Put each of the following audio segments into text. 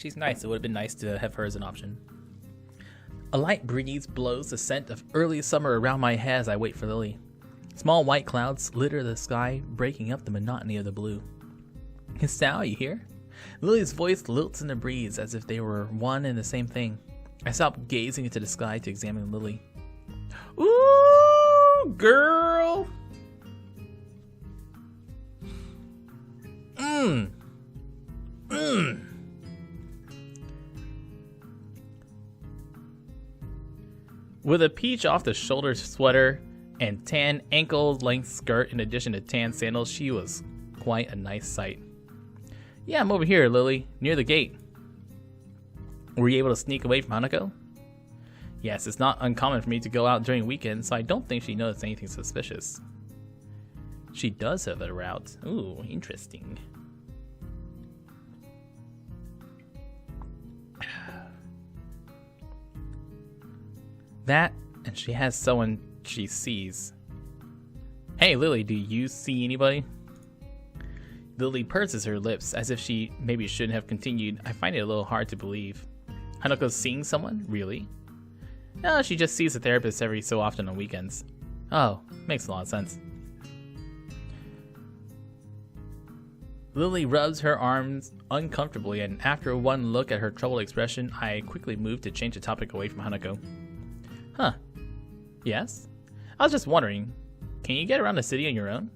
She's nice. It would have been nice to have her as an option. A light breeze blows the scent of early summer around my head as I wait for Lily. Small white clouds litter the sky, breaking up the monotony of the blue. Sal, you hear? Lily's voice lilts in the breeze as if they were one and the same thing. I stop gazing into the sky to examine Lily. Ooh, girl! With a peach off the shoulder sweater and tan ankle-length skirt in addition to tan sandals, she was quite a nice sight. Yeah, I'm over here, Lily, near the gate. Were you able to sneak away from Hanako? Yes, it's not uncommon for me to go out during weekends, so I don't think she noticed anything suspicious. She does have a route. Ooh, interesting. That, and she has someone she sees. Hey, Lily, do you see anybody? Lily purses her lips as if she maybe shouldn't have continued. I find it a little hard to believe. Hanako's seeing someone? Really? No, she just sees a therapist every so often on weekends. Oh, makes a lot of sense. Lily rubs her arms uncomfortably, and after one look at her troubled expression, I quickly move to change the topic away from Hanako. Huh. Yes? I was just wondering, can you get around the city on your own?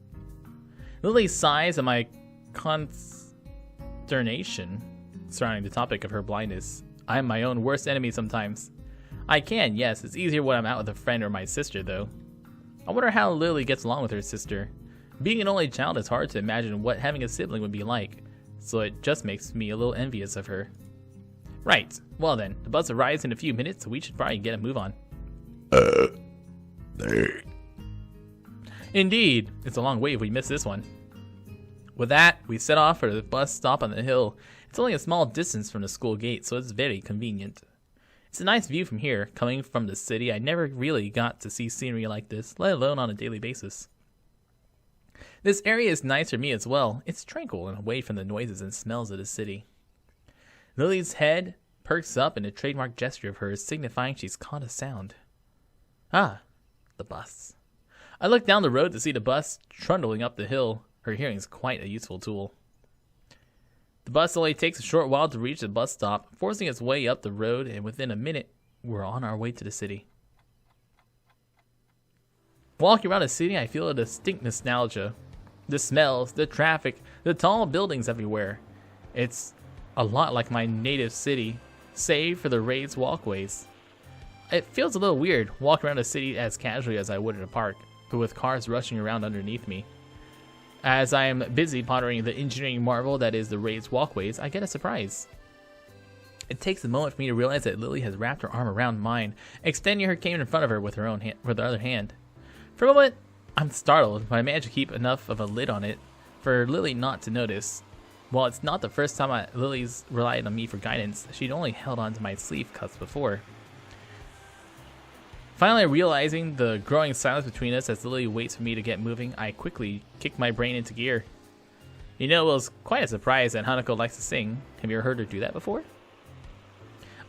Lily sighs at my consternation surrounding the topic of her blindness. I am my own worst enemy sometimes. I can, yes. It's easier when I'm out with a friend or my sister, though. I wonder how Lily gets along with her sister. Being an only child, it's hard to imagine what having a sibling would be like, so it just makes me a little envious of her. Right. Well then, the bus arrives in a few minutes, so we should probably get a move on. Indeed. It's a long wait if we miss this one. With that, we set off for the bus stop on the hill. It's only a small distance from the school gate, so it's very convenient. It's a nice view from here. Coming from the city, I never really got to see scenery like this, let alone on a daily basis. This area is nice for me as well. It's tranquil and away from the noises and smells of the city. Lily's head perks up in a trademark gesture of hers, signifying she's caught a sound. Ah, the bus. I look down the road to see the bus trundling up the hill. Her hearing is quite a useful tool. The bus only takes a short while to reach the bus stop, forcing its way up the road, and within a minute, we're on our way to the city. Walking around the city, I feel a distinct nostalgia. The smells, the traffic, the tall buildings everywhere. It's a lot like my native city, save for the raised walkways. It feels a little weird walking around the city as casually as I would in a park, but with cars rushing around underneath me. As I am busy pondering the engineering marvel that is the raised walkways, I get a surprise. It takes a moment for me to realize that Lily has wrapped her arm around mine, extending her cane in front of her with her own hand, with the other hand. For a moment, I'm startled, but I manage to keep enough of a lid on it for Lily not to notice. While it's not the first time Lily's relied on me for guidance, she'd only held onto my sleeve cuffs before. Finally realizing the growing silence between us as Lily waits for me to get moving, I quickly kick my brain into gear. You know, it was quite a surprise that Hanako likes to sing. Have you ever heard her do that before?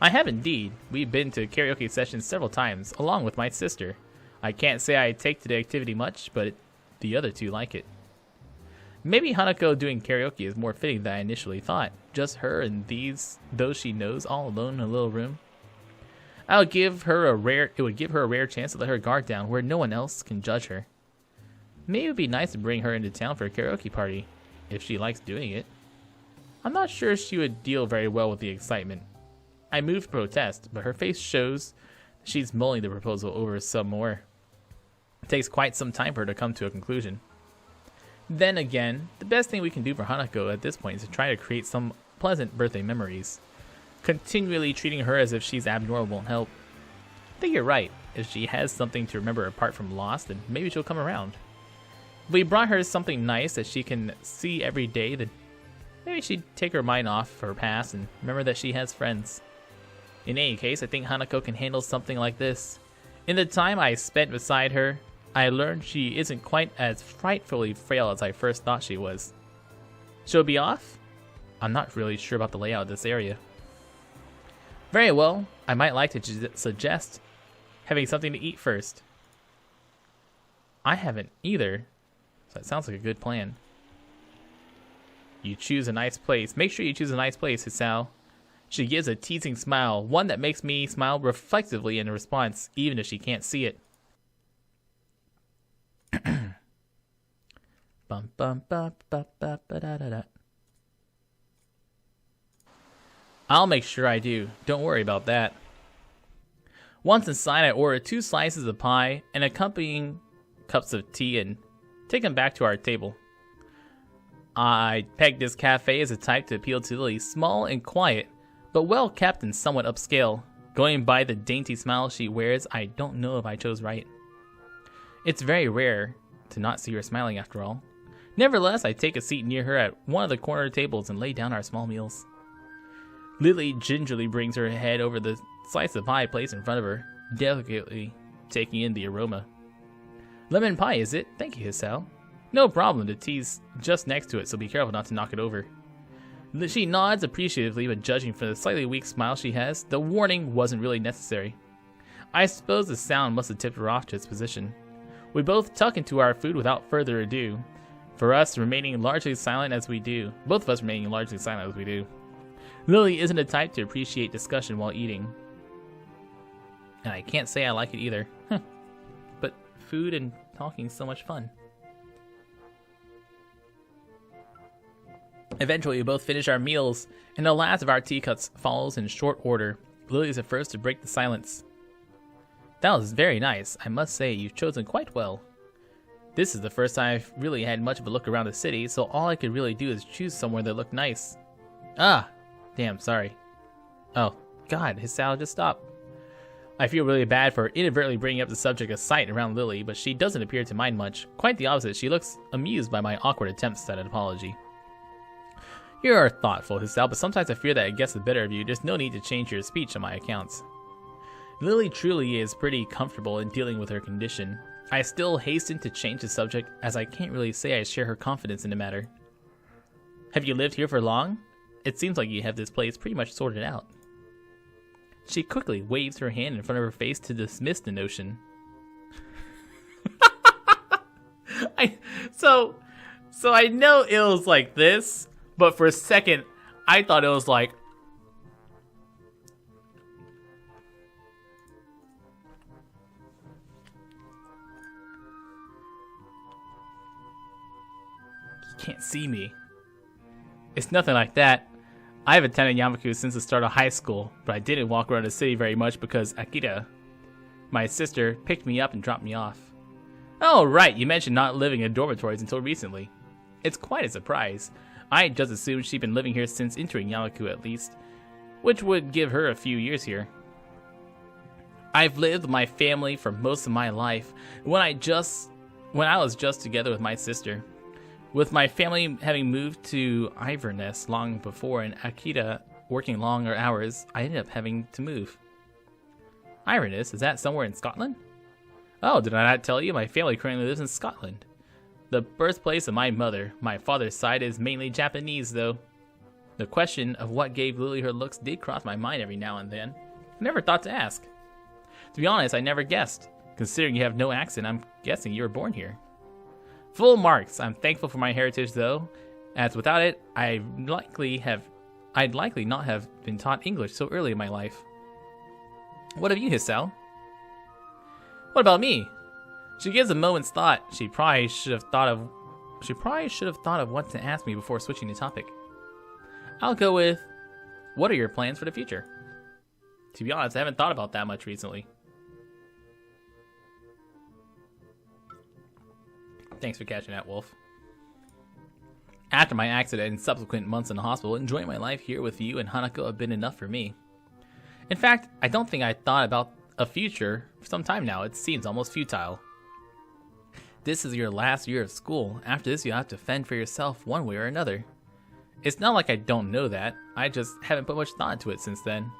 I have indeed. We've been to karaoke sessions several times, along with my sister. I can't say I take to the activity much, but the other two like it. Maybe Hanako doing karaoke is more fitting than I initially thought. Just her and those she knows all alone in a little room. It would give her a rare chance to let her guard down where no one else can judge her. Maybe it would be nice to bring her into town for a karaoke party, if she likes doing it. I'm not sure she would deal very well with the excitement. I move to protest, but her face shows she's mulling the proposal over some more. It takes quite some time for her to come to a conclusion. Then again, the best thing we can do for Hanako at this point is to try to create some pleasant birthday memories. Continually treating her as if she's abnormal won't help. I think you're right. If she has something to remember apart from Lost, then maybe she'll come around. If we brought her something nice that she can see every day, then maybe she'd take her mind off her past and remember that she has friends. In any case, I think Hanako can handle something like this. In the time I spent beside her, I learned she isn't quite as frightfully frail as I first thought she was. She'll be off? I'm not really sure about the layout of this area. Very well, I might like to suggest having something to eat first. I haven't either, so that sounds like a good plan. You choose a nice place. Make sure you choose a nice place, Hisao. She gives a teasing smile, one that makes me smile reflectively in response, even if she can't see it. Bum, bum, ba, ba, ba, ba, da, da, da. I'll make sure I do. Don't worry about that. Once inside, I order 2 slices of pie and accompanying cups of tea and take them back to our table. I pegged this cafe as a type to appeal to Lily, small and quiet, but well kept and somewhat upscale. Going by the dainty smile she wears, I don't know if I chose right. It's very rare to not see her smiling after all. Nevertheless, I take a seat near her at one of the corner tables and lay down our small meals. Lily gingerly brings her head over the slice of pie placed in front of her, delicately taking in the aroma. Lemon pie, is it? Thank you, Hisao. No problem, the tea's just next to it, so be careful not to knock it over. She nods appreciatively, but judging from the slightly weak smile she has, the warning wasn't really necessary. I suppose the sound must have tipped her off to its position. We both tuck into our food without further ado. For us, remaining largely silent as we do. Both of us remaining largely silent as we do. Lily isn't a type to appreciate discussion while eating. And I can't say I like it either. But food and talking is so much fun. Eventually, we both finish our meals, and the last of our tea cups follows in short order. Lily is the first to break the silence. That was very nice. I must say, you've chosen quite well. This is the first time I've really had much of a look around the city, so all I could really do is choose somewhere that looked nice. Ah! Damn, sorry. Oh, God, Hisao, just stop. I feel really bad for inadvertently bringing up the subject of sight around Lily, but she doesn't appear to mind much. Quite the opposite, she looks amused by my awkward attempts at an apology. You are thoughtful, Hisao, but sometimes I fear that it gets the better of you. There's no need to change your speech on my accounts. Lily truly is pretty comfortable in dealing with her condition. I still hasten to change the subject, as I can't really say I share her confidence in the matter. Have you lived here for long? It seems like you have this place pretty much sorted out. She quickly waves her hand in front of her face to dismiss the notion. So I know it was like this, but for a second, I thought it was like... You can't see me. It's nothing like that. I've attended Yamaku since the start of high school, but I didn't walk around the city very much because Akira, my sister, picked me up and dropped me off. Oh, right, you mentioned not living in dormitories until recently. It's quite a surprise. I just assumed she'd been living here since entering Yamaku at least, which would give her a few years here. I've lived with my family for most of my life, when I was just together with my sister. With my family having moved to Iverness long before and Akira working longer hours, I ended up having to move. Iverness? Is that somewhere in Scotland? Oh, did I not tell you? My family currently lives in Scotland. The birthplace of my mother. My father's side is mainly Japanese, though. The question of what gave Lily her looks did cross my mind every now and then. I never thought to ask. To be honest, I never guessed. Considering you have no accent, I'm guessing you were born here. Full marks. I'm thankful for my heritage, though, as without it, I'd likely not have been taught English so early in my life. What of you, Hisao? What about me? She gives a moment's thought. She probably should have thought of what to ask me before switching the topic. I'll go with, what are your plans for the future? To be honest, I haven't thought about that much recently. Thanks for catching that, Wolf. After my accident and subsequent months in the hospital, enjoying my life here with you and Hanako have been enough for me. In fact, I don't think I thought about a future for some time now. It seems almost futile. This is your last year of school. After this, you'll have to fend for yourself one way or another. It's not like I don't know that. I just haven't put much thought into it since then.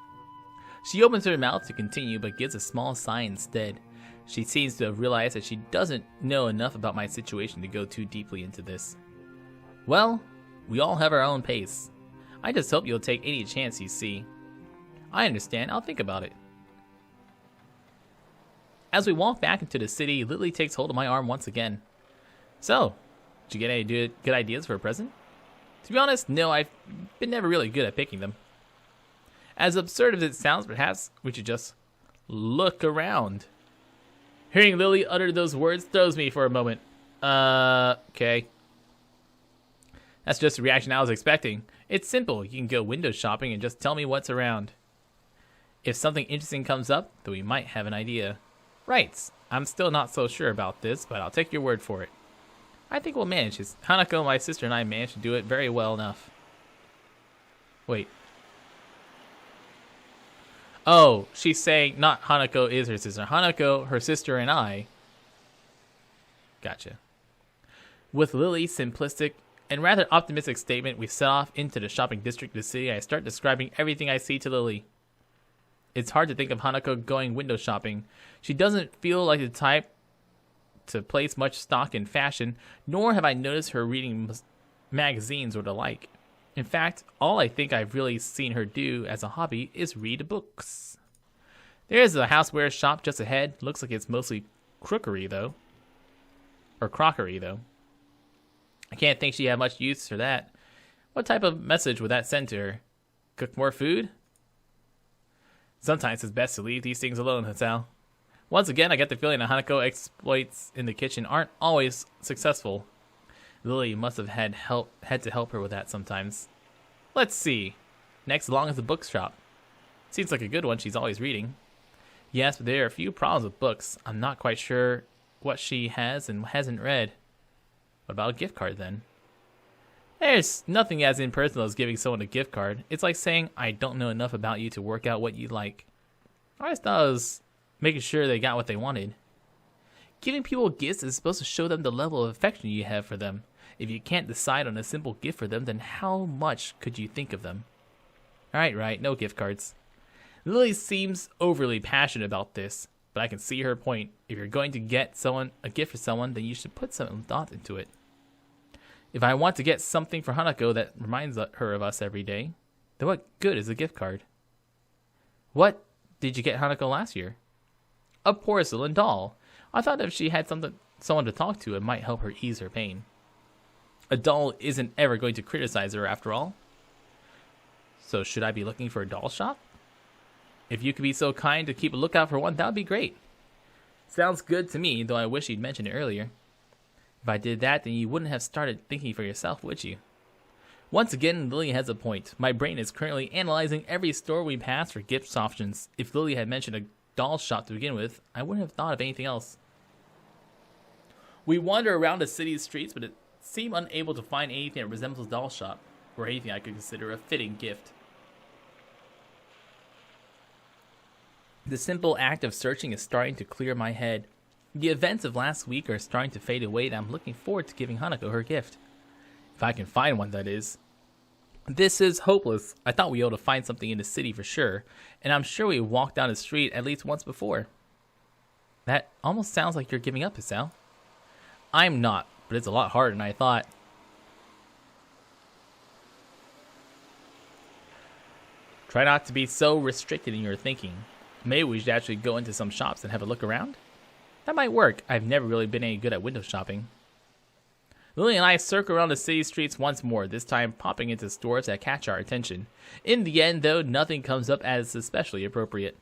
She opens her mouth to continue, but gives a small sigh instead. She seems to have realized that she doesn't know enough about my situation to go too deeply into this. Well, we all have our own pace. I just hope you'll take any chance you see. I understand. I'll think about it. As we walk back into the city, Lily takes hold of my arm once again. So, did you get any good ideas for a present? To be honest, no, I've been never really good at picking them. As absurd as it sounds, perhaps we should just look around. Hearing Lily utter those words throws me for a moment. Okay. That's just the reaction I was expecting. It's simple. You can go window shopping and just tell me what's around. If something interesting comes up, then we might have an idea. Right. I'm still not so sure about this, but I'll take your word for it. I think we'll manage this. Hanako, my sister, and I managed to do it very well enough. Wait. Oh, she's saying not Hanako is her sister. Hanako, her sister, and I. Gotcha. With Lily's simplistic and rather optimistic statement, we set off into the shopping district of the city. I start describing everything I see to Lily. It's hard to think of Hanako going window shopping. She doesn't feel like the type to place much stock in fashion, nor have I noticed her reading magazines or the like. In fact, all I think I've really seen her do as a hobby is read books. There's a houseware shop just ahead. Looks like it's mostly crockery, though. I can't think she had much use for that. What type of message would that send to her? Cook more food? Sometimes it's best to leave these things alone, Hatsal. Once again, I get the feeling that Hanako exploits in the kitchen aren't always successful. Lily must have had to help her with that sometimes. Let's see. Next along is the bookshop. Seems like a good one. She's always reading. Yes, but there are a few problems with books. I'm not quite sure what she has and hasn't read. What about a gift card then? There's nothing as impersonal as giving someone a gift card. It's like saying, I don't know enough about you to work out what you like. I just thought it was making sure they got what they wanted. Giving people gifts is supposed to show them the level of affection you have for them. If you can't decide on a simple gift for them, then how much could you think of them? Right, no gift cards. Lily seems overly passionate about this, but I can see her point. If you're going to get someone a gift for someone, then you should put some thought into it. If I want to get something for Hanako that reminds her of us every day, then what good is a gift card? What did you get Hanako last year? A porcelain doll. I thought if she had someone to talk to, it might help her ease her pain. A doll isn't ever going to criticize her after all. So should I be looking for a doll shop? If you could be so kind to keep a lookout for one, that would be great. Sounds good to me, though I wish you'd mentioned it earlier. If I did that, then you wouldn't have started thinking for yourself, would you? Once again, Lily has a point. My brain is currently analyzing every store we pass for gift options. If Lily had mentioned a doll shop to begin with, I wouldn't have thought of anything else. We wander around the city's streets, but it seemed unable to find anything that resembles a doll shop, or anything I could consider a fitting gift. The simple act of searching is starting to clear my head. The events of last week are starting to fade away, and I'm looking forward to giving Hanako her gift. If I can find one, that is. This is hopeless. I thought we ought to find something in the city for sure, and I'm sure we walked down the street at least once before. That almost sounds like you're giving up, Hisao. I'm not, but it's a lot harder than I thought. Try not to be so restricted in your thinking. Maybe we should actually go into some shops and have a look around? That might work. I've never really been any good at window shopping. Lily and I circle around the city streets once more, this time popping into stores that catch our attention. In the end, though, nothing comes up as especially appropriate.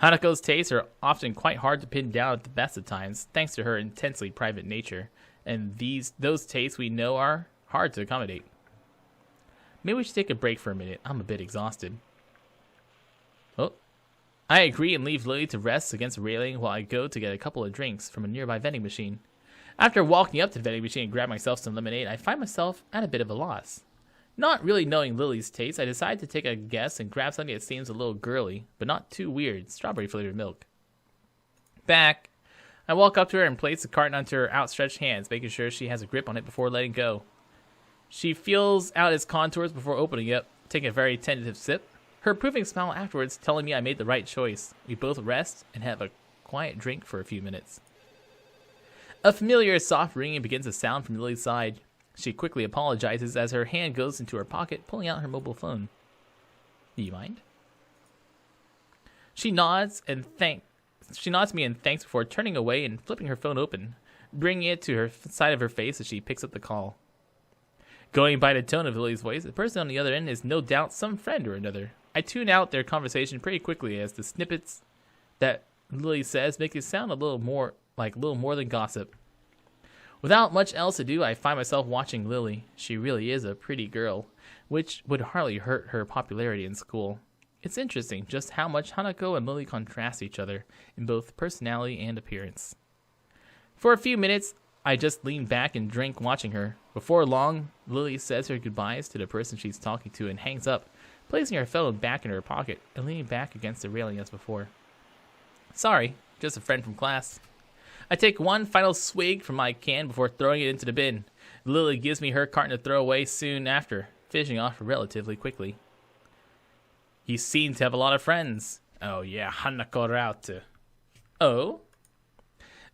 Hanako's tastes are often quite hard to pin down at the best of times, thanks to her intensely private nature, and those tastes we know are hard to accommodate. Maybe we should take a break for a minute. I'm a bit exhausted. Oh, I agree and leave Lily to rest against the railing while I go to get a couple of drinks from a nearby vending machine. After walking up to the vending machine and grab myself some lemonade, I find myself at a bit of a loss. Not really knowing Lily's taste, I decide to take a guess and grab something that seems a little girly, but not too weird, strawberry-flavored milk. Back. I walk up to her and place the carton onto her outstretched hands, making sure she has a grip on it before letting go. She feels out its contours before opening it, taking a very tentative sip. Her approving smile afterwards telling me I made the right choice. We both rest and have a quiet drink for a few minutes. A familiar soft ringing begins to sound from Lily's side. She quickly apologizes as her hand goes into her pocket, pulling out her mobile phone. Do you mind? She nods me and thanks before turning away and flipping her phone open, bringing it to her side of her face as she picks up the call. Going by the tone of Lily's voice, the person on the other end is no doubt some friend or another. I tune out their conversation pretty quickly as the snippets that Lily says make it sound a little more than gossip. Without much else to do, I find myself watching Lily. She really is a pretty girl, which would hardly hurt her popularity in school. It's interesting just how much Hanako and Lily contrast each other in both personality and appearance. For a few minutes, I just lean back and drink watching her. Before long, Lily says her goodbyes to the person she's talking to and hangs up, placing her phone back in her pocket and leaning back against the railing as before. Sorry, just a friend from class. I take one final swig from my can before throwing it into the bin. Lily gives me her carton to throw away soon after, finishing off relatively quickly. You seem to have a lot of friends. Oh yeah, Hanako Raute. Oh?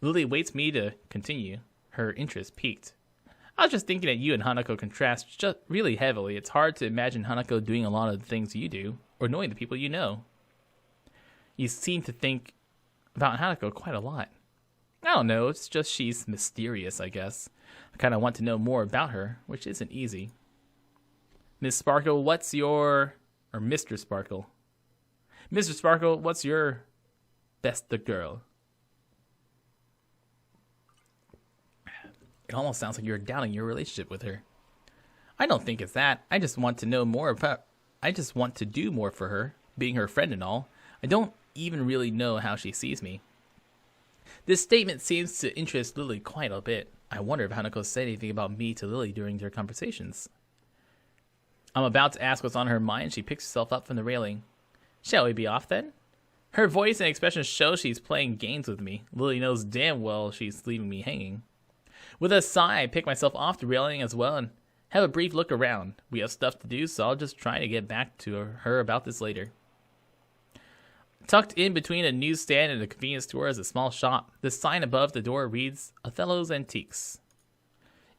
Lily waits me to continue, her interest piqued. I was just thinking that you and Hanako contrast just really heavily. It's hard to imagine Hanako doing a lot of the things you do, or knowing the people you know. You seem to think about Hanako quite a lot. I don't know, it's just she's mysterious, I guess. I kind of want to know more about her, which isn't easy. Miss Sparkle, what's your... Or Mr. Sparkle. Mr. Sparkle, what's your best girl? It almost sounds like you're doubting your relationship with her. I don't think it's that. I just want to know more about... I just want to do more for her, being her friend and all. I don't even really know how she sees me. This statement seems to interest Lily quite a bit. I wonder if Hanako said anything about me to Lily during their conversations. I'm about to ask what's on her mind. She picks herself up from the railing. Shall we be off then? Her voice and expression show she's playing games with me. Lily knows damn well she's leaving me hanging. With a sigh, I pick myself off the railing as well and have a brief look around. We have stuff to do, so I'll just try to get back to her about this later. Tucked in between a newsstand and a convenience store is a small shop. The sign above the door reads, Othello's Antiques.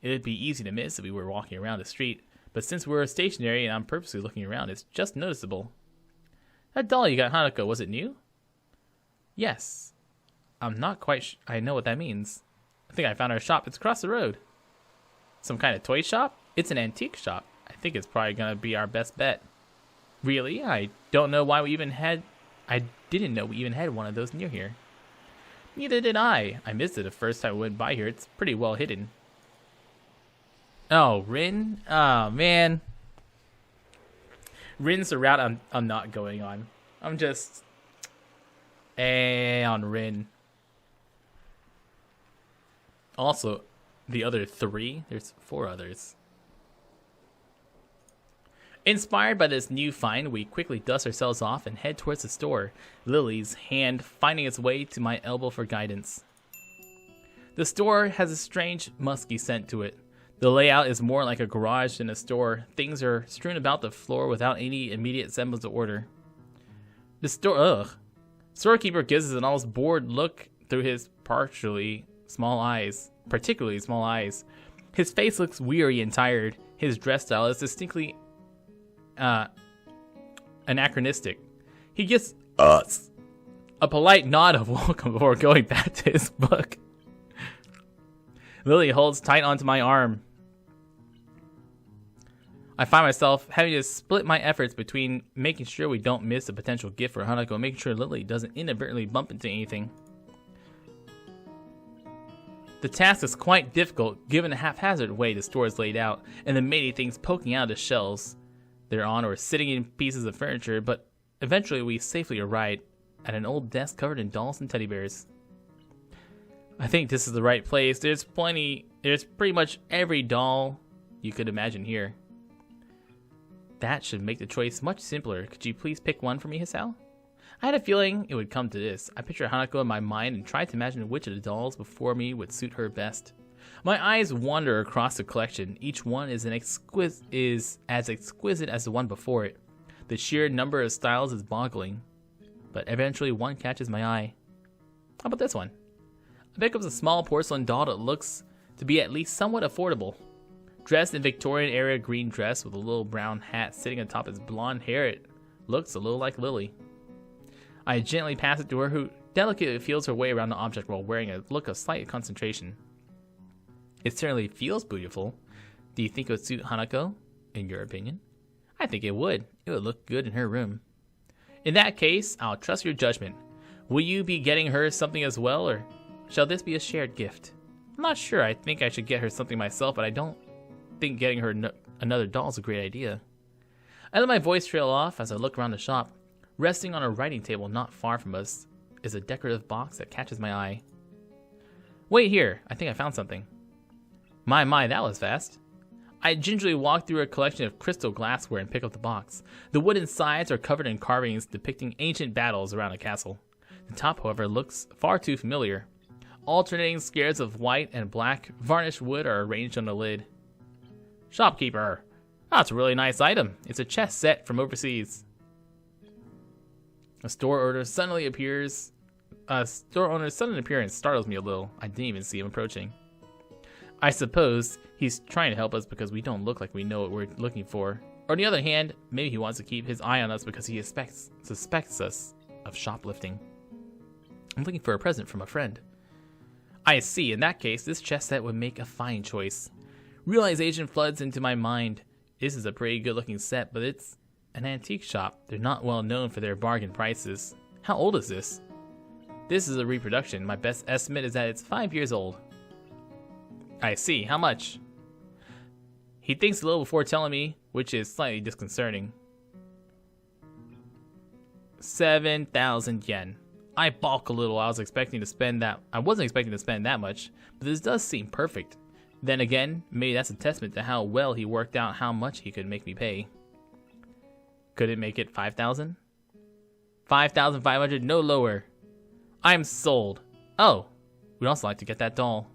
It would be easy to miss if we were walking around the street, but since we're stationary and I'm purposely looking around, it's just noticeable. That doll you got, Hanako, was it new? Yes. I'm not quite I know what that means. I think I found our shop. It's across the road. Some kind of toy shop? It's an antique shop. I think it's probably going to be our best bet. Really? I didn't know we even had one of those near here. Neither did I. I missed it the first time I went by here. It's pretty well hidden. Oh, Rin? Oh, man. Rin's the route I'm not going on. I'm just... on Rin. Also, the other 3. There's 4 others. Inspired by this new find, we quickly dust ourselves off and head towards the store, Lily's hand finding its way to my elbow for guidance. The store has a strange, musky scent to it. The layout is more like a garage than a store. Things are strewn about the floor without any immediate semblance of order. The storekeeper gives us an almost bored look through his particularly small eyes. His face looks weary and tired. His dress style is distinctly anachronistic. He gives us a polite nod of welcome before going back to his book. Lily holds tight onto my arm. I find myself having to split my efforts between making sure we don't miss a potential gift for Hanako and making sure Lily doesn't inadvertently bump into anything. The task is quite difficult given the haphazard way the store is laid out and the many things poking out of the shelves they're on or sitting in pieces of furniture, but eventually we safely arrive at an old desk covered in dolls and teddy bears. I think this is the right place. There's pretty much every doll you could imagine here. That should make the choice much simpler. Could you please pick one for me, Hisao? I had a feeling it would come to this. I pictured Hanako in my mind and tried to imagine which of the dolls before me would suit her best. My eyes wander across the collection. Each one is as exquisite as the one before it. The sheer number of styles is boggling. But eventually one catches my eye. How about this one? I pick up a small porcelain doll that looks to be at least somewhat affordable. Dressed in Victorian-era green dress with a little brown hat sitting atop his blonde hair, it looks a little like Lily. I gently pass it to her, who delicately feels her way around the object while wearing a look of slight concentration. It certainly feels beautiful. Do you think it would suit Hanako, in your opinion? I think it would. It would look good in her room. In that case, I'll trust your judgment. Will you be getting her something as well, or shall this be a shared gift? I'm not sure. I think I should get her something myself, but I don't think getting her another doll is a great idea. I let my voice trail off as I look around the shop. Resting on a writing table not far from us is a decorative box that catches my eye. Wait here. I think I found something. My, that was fast. I gingerly walk through a collection of crystal glassware and pick up the box. The wooden sides are covered in carvings depicting ancient battles around a castle. The top, however, looks far too familiar. Alternating squares of white and black varnished wood are arranged on the lid. Shopkeeper! That's a really nice item. It's a chess set from overseas. A store owner's sudden appearance startles me a little. I didn't even see him approaching. I suppose he's trying to help us because we don't look like we know what we're looking for. Or on the other hand, maybe he wants to keep his eye on us because he suspects us of shoplifting. I'm looking for a present from a friend. I see. In that case, this chess set would make a fine choice. Realization floods into my mind. This is a pretty good-looking set, but it's an antique shop. They're not well known for their bargain prices. How old is this? This is a reproduction. My best estimate is that it's 5 years old. I see. How much? He thinks a little before telling me, which is slightly disconcerting. 7,000 yen. I balk a little. I wasn't expecting to spend that much, but this does seem perfect. Then again, maybe that's a testament to how well he worked out how much he could make me pay. Could it make it 5,000? 5,500, no lower. I'm sold. Oh, we'd also like to get that doll.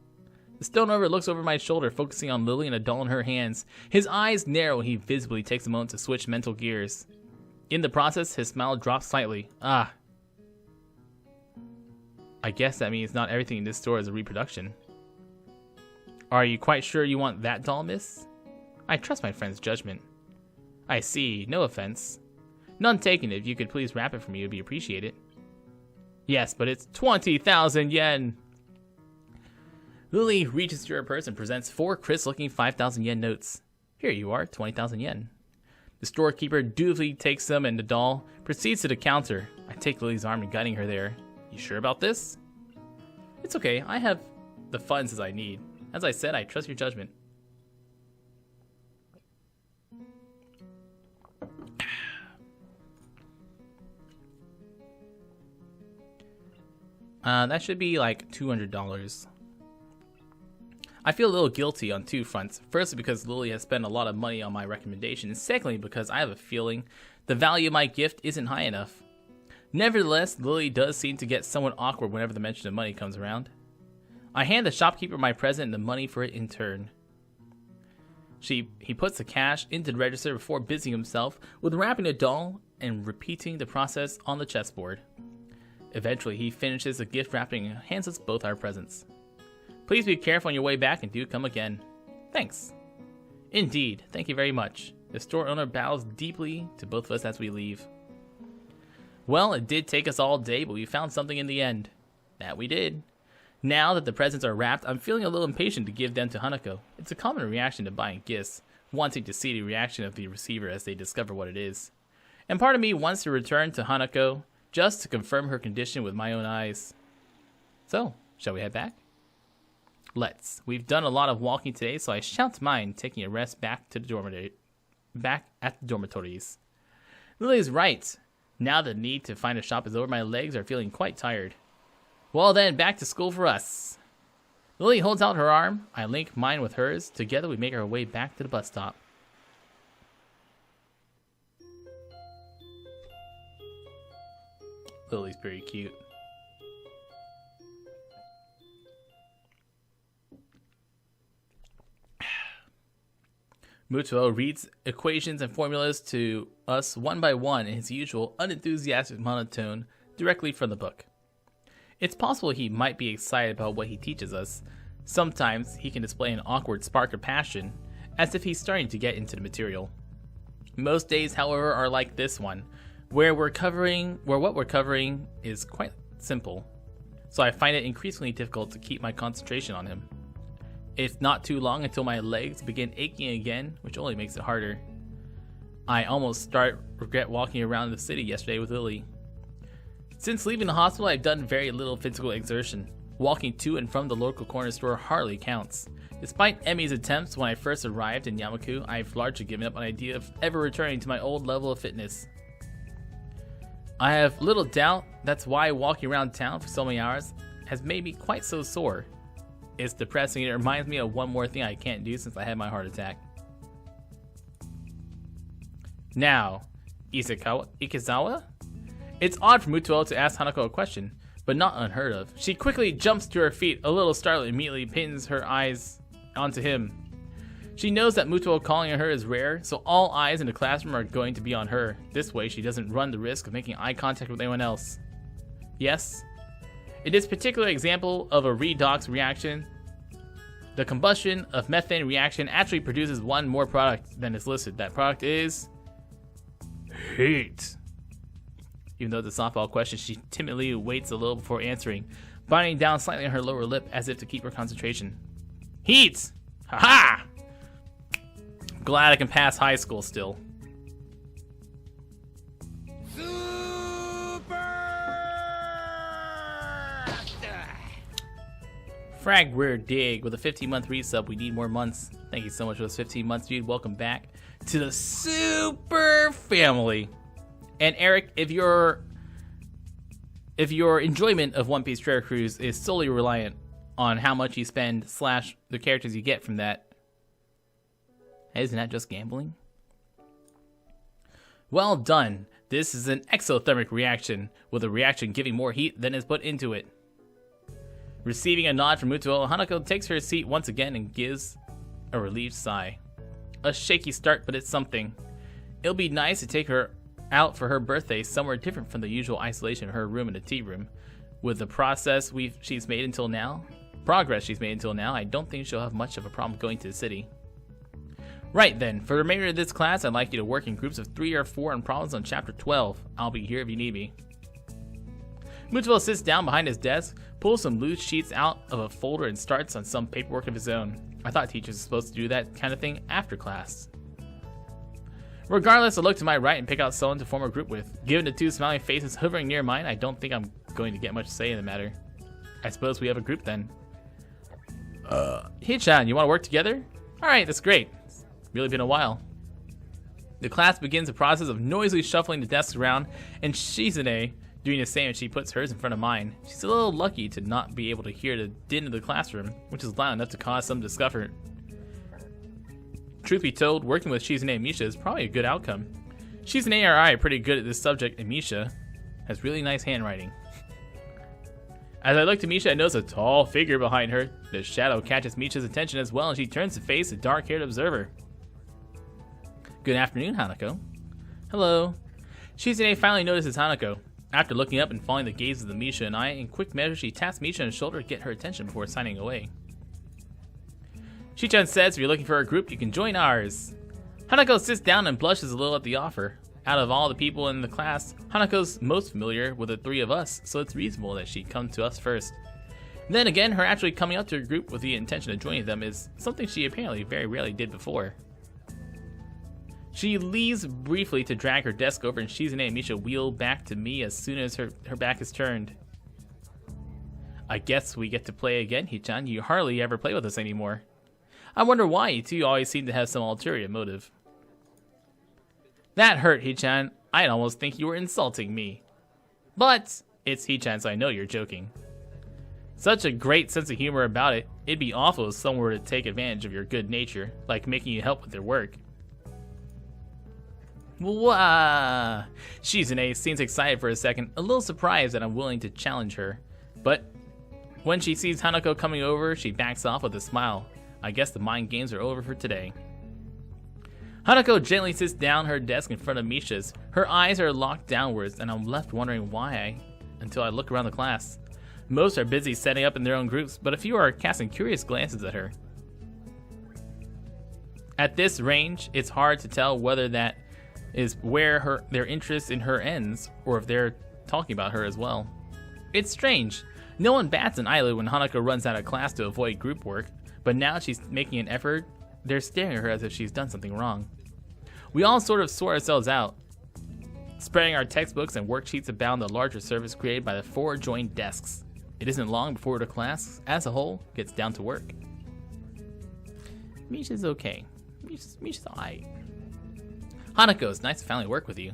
The stone owner looks over my shoulder, focusing on Lily and a doll in her hands. His eyes narrow and he visibly takes a moment to switch mental gears. In the process, his smile drops slightly. Ah. I guess that means not everything in this store is a reproduction. Are you quite sure you want that doll, miss? I trust my friend's judgment. I see. No offense. None taken. If you could please wrap it for me, it would be appreciated. Yes, but it's 20,000 yen. Lily reaches through her purse and presents 4 crisp-looking 5,000 yen notes. Here you are, 20,000 yen. The storekeeper dutifully takes them and the doll proceeds to the counter. I take Lily's arm and guiding her there. You sure about this? It's okay. I have the funds as I need. As I said, I trust your judgment. That should be like $200. I feel a little guilty on 2 fronts. Firstly, because Lily has spent a lot of money on my recommendation, and secondly, because I have a feeling the value of my gift isn't high enough. Nevertheless, Lily does seem to get somewhat awkward whenever the mention of money comes around. I hand the shopkeeper my present and the money for it in turn. He puts the cash into the register before busying himself with wrapping the doll and repeating the process on the chessboard. Eventually, he finishes the gift wrapping and hands us both our presents. Please be careful on your way back and do come again. Thanks. Indeed, thank you very much. The store owner bows deeply to both of us as we leave. Well, it did take us all day, but we found something in the end. That we did. Now that the presents are wrapped, I'm feeling a little impatient to give them to Hanako. It's a common reaction to buying gifts, wanting to see the reaction of the receiver as they discover what it is. And part of me wants to return to Hanako just to confirm her condition with my own eyes. So, shall we head back? Let's. We've done a lot of walking today, so I shan't mind taking a rest back at the dormitories. Lily's right. Now the need to find a shop is over, my legs are feeling quite tired. Well then, back to school for us. Lily holds out her arm. I link mine with hers. Together we make our way back to the bus stop. Lily's pretty cute. Mutuo reads equations and formulas to us one by one in his usual unenthusiastic monotone directly from the book. It's possible he might be excited about what he teaches us. Sometimes he can display an awkward spark of passion, as if he's starting to get into the material. Most days, however, are like this one, where what we're covering is quite simple, so I find it increasingly difficult to keep my concentration on him. It's not too long until my legs begin aching again, which only makes it harder. I almost regret walking around the city yesterday with Lily. Since leaving the hospital, I've done very little physical exertion. Walking to and from the local corner store hardly counts. Despite Emmy's attempts when I first arrived in Yamaku, I've largely given up on the idea of ever returning to my old level of fitness. I have little doubt that's why walking around town for so many hours has made me quite so sore. It's depressing and it reminds me of one more thing I can't do since I had my heart attack. Now, Ikizawa? It's odd for Mutuo to ask Hanako a question, but not unheard of. She quickly jumps to her feet, a little startled, immediately pins her eyes onto him. She knows that Mutuo calling on her is rare, so all eyes in the classroom are going to be on her. This way, she doesn't run the risk of making eye contact with anyone else. Yes? In this particular example of a redox reaction, the combustion of methane reaction actually produces one more product than is listed. That product is heat. Even though it's a softball question, she timidly waits a little before answering, biting down slightly on her lower lip as if to keep her concentration. Heat! Ha-ha! Glad I can pass high school still. Frag Weird Dig with a 15-month resub. We need more months. Thank you so much for those 15 months, dude. Welcome back to the super family. And Eric, if your enjoyment of One Piece Treasure Cruise is solely reliant on how much you spend / the characters you get from that, isn't that just gambling? Well done. This is an exothermic reaction, with a reaction giving more heat than is put into it. Receiving a nod from Mutuo, Hanako takes her seat once again and gives a relieved sigh. A shaky start, but it's something. It'll be nice to take her out for her birthday somewhere different from the usual isolation of her room and the tea room. With the progress she's made until now, I don't think she'll have much of a problem going to the city. Right then, for the remainder of this class, I'd like you to work in groups of 3 or 4 on problems on Chapter 12. I'll be here if you need me. Mutuo sits down behind his desk, pulls some loose sheets out of a folder and starts on some paperwork of his own. I thought teachers were supposed to do that kind of thing after class. Regardless, I look to my right and pick out someone to form a group with. Given the 2 smiling faces hovering near mine, I don't think I'm going to get much say in the matter. I suppose we have a group then. Hichan, you want to work together? Alright, that's great. It's really been a while. The class begins the process of noisily shuffling the desks around, and Shizune doing the same as she puts hers in front of mine. She's a little lucky to not be able to hear the din of the classroom, which is loud enough to cause some discomfort. Truth be told, working with Shizune and Misha is probably a good outcome. Shizune and I are pretty good at this subject, and Misha has really nice handwriting. As I look to Misha, I notice a tall figure behind her. The shadow catches Misha's attention as well, and she turns to face the dark-haired observer. Good afternoon, Hanako. Hello. Shizune finally notices Hanako. After looking up and following the gaze of the Misha and I, in quick measure, she taps Misha on the shoulder to get her attention before signing away. Shichan says if you're looking for a group, you can join ours. Hanako sits down and blushes a little at the offer. Out of all the people in the class, Hanako's most familiar with the 3 of us, so it's reasonable that she come to us first. Then again, her actually coming up to a group with the intention of joining them is something she apparently very rarely did before. She leaves briefly to drag her desk over, and Shizune and Misha wheel back to me as soon as her back is turned. I guess we get to play again, Hichan. You hardly ever play with us anymore. I wonder why. You 2 always seem to have some ulterior motive. That hurt, Hichan. I'd almost think you were insulting me. But it's Hichan, so I know you're joking. Such a great sense of humor about it. It'd be awful if someone were to take advantage of your good nature, like making you help with their work. Wah! Shizune seems excited for a second, a little surprised that I'm willing to challenge her. But when she sees Hanako coming over, she backs off with a smile. I guess the mind games are over for today. Hanako gently sits down her desk in front of Misha's. Her eyes are locked downwards, and I'm left wondering why until I look around the class. Most are busy setting up in their own groups, but a few are casting curious glances at her. At this range, it's hard to tell whether that is where their interest in her ends, or if they're talking about her as well. It's strange. No one bats an eyelid when Hanako runs out of class to avoid group work, but now she's making an effort, they're staring at her as if she's done something wrong. We all sort of sort ourselves out, spreading our textbooks and worksheets about the larger surface created by the 4 joined desks. It isn't long before the class, as a whole, gets down to work. Misha's okay. Misha's alright. Hanako, it's nice to finally work with you.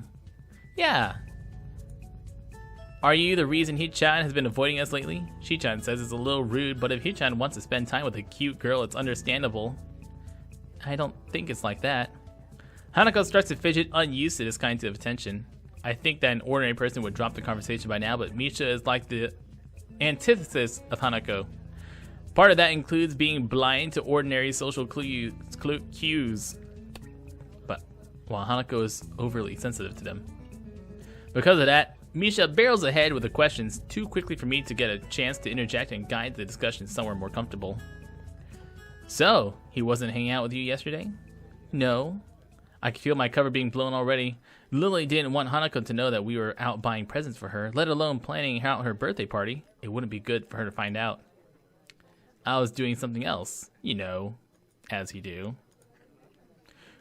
Yeah. Are you the reason Hichan has been avoiding us lately? Shichan says it's a little rude, but if Hichan wants to spend time with a cute girl, it's understandable. I don't think it's like that. Hanako starts to fidget, unused to this kind of attention. I think that an ordinary person would drop the conversation by now, but Misha is like the antithesis of Hanako. Part of that includes being blind to ordinary social cues, but while Hanako is overly sensitive to them. Because of that, Misha barrels ahead with the questions too quickly for me to get a chance to interject and guide the discussion somewhere more comfortable. So, he wasn't hanging out with you yesterday? No. I could feel my cover being blown already. Lily didn't want Hanako to know that we were out buying presents for her, let alone planning out her birthday party. It wouldn't be good for her to find out. I was doing something else, you know, as you do.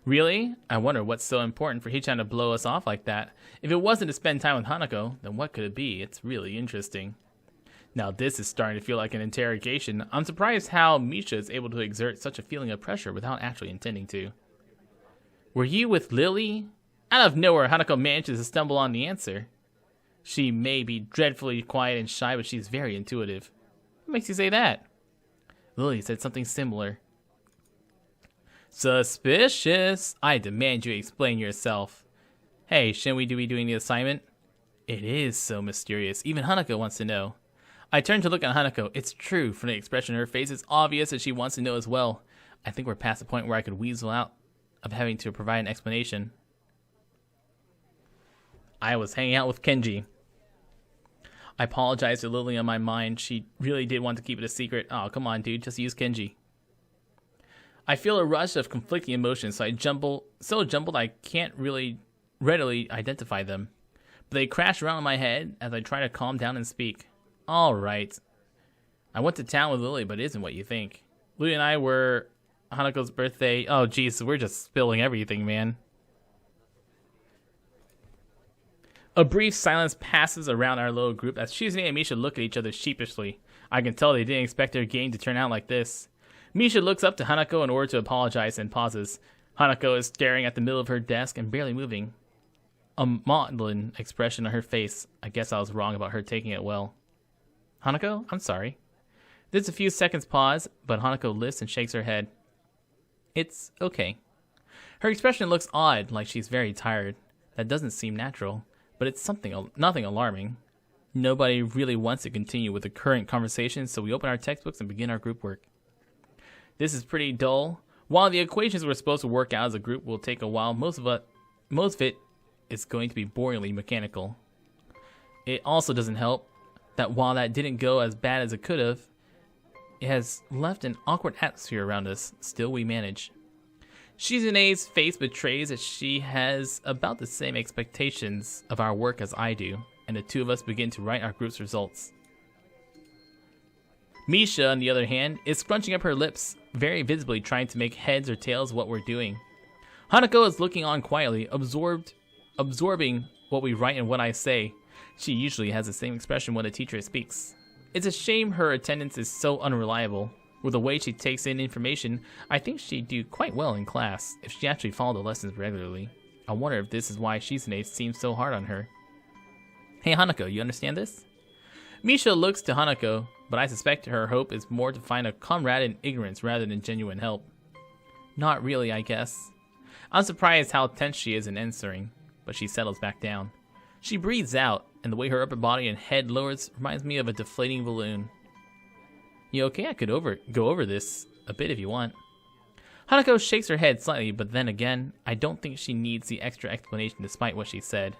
Really? I wonder what's so important for Hichan to blow us off like that. If it wasn't to spend time with Hanako, then what could it be? It's really interesting. Now this is starting to feel like an interrogation. I'm surprised how Misha is able to exert such a feeling of pressure without actually intending to. Were you with Lily? Out of nowhere, Hanako manages to stumble on the answer. She may be dreadfully quiet and shy, but she's very intuitive. What makes you say that? Lily said something similar. Suspicious. I demand you explain yourself. Hey, shouldn't we be doing the assignment? It is so mysterious. Even Hanako wants to know. I turn to look at Hanako. It's true. From the expression on her face, it's obvious that she wants to know as well. I think we're past the point where I could weasel out of having to provide an explanation. I was hanging out with Kenji. I apologized to Lily on my mind. She really did want to keep it a secret. Oh, come on, dude. Just use Kenji. I feel a rush of conflicting emotions, so jumbled I can't really readily identify them. But they crash around in my head as I try to calm down and speak. All right. I went to town with Lily, but it isn't what you think. Lily and I were Hanako's birthday. Oh, geez, we're just spilling everything, man. A brief silence passes around our little group as Shizune and Misha look at each other sheepishly. I can tell they didn't expect their game to turn out like this. Misha looks up to Hanako in order to apologize and pauses. Hanako is staring at the middle of her desk and barely moving. A maudlin expression on her face. I guess I was wrong about her taking it well. Hanako, I'm sorry. There's a few seconds pause, but Hanako lifts and shakes her head. It's okay. Her expression looks odd, like she's very tired. That doesn't seem natural, but it's nothing alarming. Nobody really wants to continue with the current conversation, so we open our textbooks and begin our group work. This is pretty dull. While the equations we're supposed to work out as a group will take a while, most of it is going to be boringly mechanical. It also doesn't help that while that didn't go as bad as it could have, it has left an awkward atmosphere around us. Still, we manage. Shizune's face betrays that she has about the same expectations of our work as I do, and the two of us begin to write our group's results. Misha, on the other hand, is scrunching up her lips, very visibly trying to make heads or tails of what we're doing. Hanako is looking on quietly, absorbing what we write and what I say. She usually has the same expression when a teacher speaks. It's a shame her attendance is so unreliable. With the way she takes in information, I think she'd do quite well in class if she actually followed the lessons regularly. I wonder if this is why Shizune seems so hard on her. Hey Hanako, you understand this? Misha looks to Hanako, but I suspect her hope is more to find a comrade in ignorance rather than genuine help. Not really, I guess. I'm surprised how tense she is in answering, but she settles back down. She breathes out, and the way her upper body and head lowers reminds me of a deflating balloon. You okay? I could go over this a bit if you want. Hanako shakes her head slightly, but then again, I don't think she needs the extra explanation despite what she said.